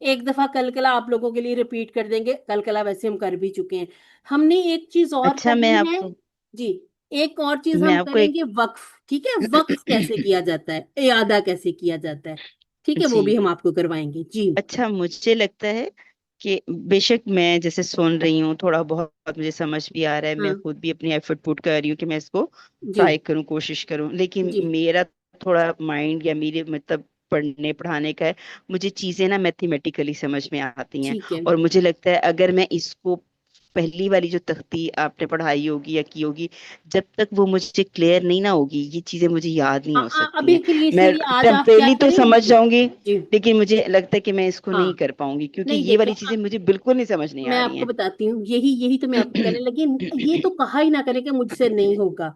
ایک دفعہ کلکلا آپ لوگوں کے لیے ریپیٹ کر دیں گے، کلکلا ویسے ہم کر بھی چکے ہیں. ہم نے ایک چیز اور اچھا کرنی میں آپ ہے کو جی، ایک اور چیز میں ہم آپ کو کریں ایک گے، وقف. ٹھیک ہے، وقف کیسے کیا جاتا ہے، اعادہ کیسے کیا جاتا ہے، ٹھیک ہے، وہ جی بھی ہم آپ کو کروائیں گے. جی اچھا مجھے لگتا ہے کہ بے شک میں جیسے سن رہی ہوں تھوڑا بہت مجھے سمجھ بھی آ رہا ہے، میں ہاں خود بھی اپنی ایفرٹ پٹ کر رہی ہوں کہ میں اس کو جی ٹرائی کروں، کوشش کروں، لیکن جی میرا تھوڑا مائنڈ یا میرے مطلب پڑھنے پڑھانے کا ہے، مجھے چیزیں نا میتھمیٹیکلی سمجھ میں آتی ہیں، ٹھیک ہے. اور مجھے لگتا ہے اگر میں اس کو پہلی والی جو تختی آپ نے پڑھائی ہوگی یا کی ہوگی، جب تک وہ مجھے کلیئر نہیں نہ ہوگی یہ چیزیں مجھے یاد نہیں ہو سکتی ہیں. ابھی کے لیے میں صحیح، آج آپ کیا ٹیمپریلی تو کریں. سمجھ جاؤں گی، جی لیکن مجھے لگتا ہے کہ میں اس کو ہاں نہیں کر پاؤں گی کیونکہ نہیں یہ دیکھیں، والی چیزیں مجھے بالکل نہیں سمجھ نہیں میں آ آپ رہی کو بتاتی ہوں، یہی تو میں آپ کو ہیں. کہنے لگی. یہ تو کہا ہی نہ کرے کہ مجھ سے نہیں ہوگا،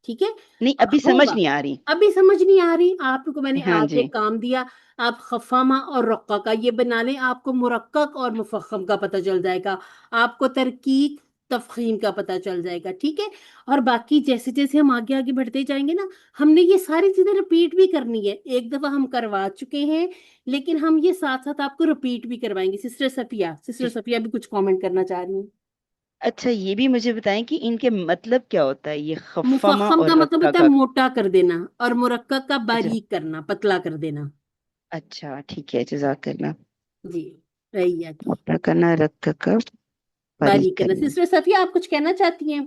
ٹھیک ہے، نہیں ابھی سمجھ ہوگا. نہیں آ رہی. ابھی سمجھ نہیں آ رہی آپ کو، میں نے ہاں آج جی ایک کام دیا، آپ خفامہ اور رقہ کا یہ بنا لیں، آپ کو مرقق اور مفخم کا پتہ چل جائے گا، آپ کو ترکیق تفخیم کا پتہ چل جائے گا، ٹھیک ہے. اور باقی جیسے جیسے ہم آگے آگے بڑھتے جائیں گے نا، ہم نے یہ ساری چیزیں رپیٹ بھی کرنی ہے. ایک دفعہ ہم کروا چکے ہیں، لیکن ہم یہ ساتھ ساتھ آپ کو رپیٹ بھی کروائیں گے. سسٹر صفیہ بھی کچھ کامنٹ کرنا چاہ رہی ہیں. اچھا یہ بھی مجھے بتائیں کہ ان کے مطلب کیا ہوتا ہے، یہ خفمہ مفخم اور کا مطلب رقہ ہوتا ہے کا؟ موٹا کر دینا، اور مرکب کا اچھا باریک کرنا، پتلا کر دینا. اچھا ٹھیک ہے، جزاک اللہ. جی رہی کی موٹا کرنا، رقہ کا باریک باریک کرنا. کرنا. سسٹر صفیہ آپ کچھ کہنا چاہتی ہیں؟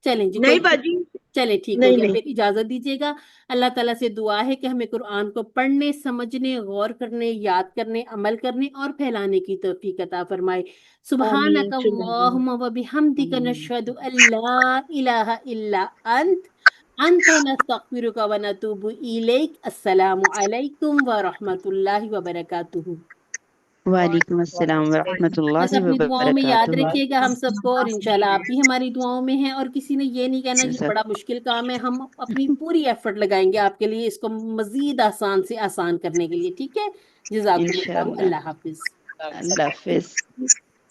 چلیں جی، کوئی نہیں باجی، چلیں ٹھیک ہو نہیں گیا، نہیں. پھر اجازت دیجیے گا. اللہ تعالیٰ سے دعا ہے کہ ہمیں قرآن کو پڑھنے، سمجھنے، غور کرنے، یاد کرنے، عمل کرنے اور پھیلانے کی توفیق عطا فرمائے. آمین سبحانک ثم آمین. اللہم و بحمدک نشہد ان لا الہ الا انت نستغفرک و نتوب الیک. السلام علیکم ورحمۃ اللہ وبرکاتہ. وعلیکم السلام ورحمۃ بس اللہ اپنی دعاؤں میں یاد وبرکاتہ. رکھیے گا ہم سب کو، اور انشاءاللہ آپ بھی ہماری دعاؤں میں ہیں. اور کسی نے یہ نہیں کہنا یہ جزاک بڑا مشکل کام ہے، ہم اپنی پوری ایفرٹ لگائیں گے آپ کے لیے اس کو مزید آسان سے آسان کرنے کے لیے، ٹھیک ہے. جزاکم اللہ، انشاءاللہ. اللہ حافظ. اللہ حافظ.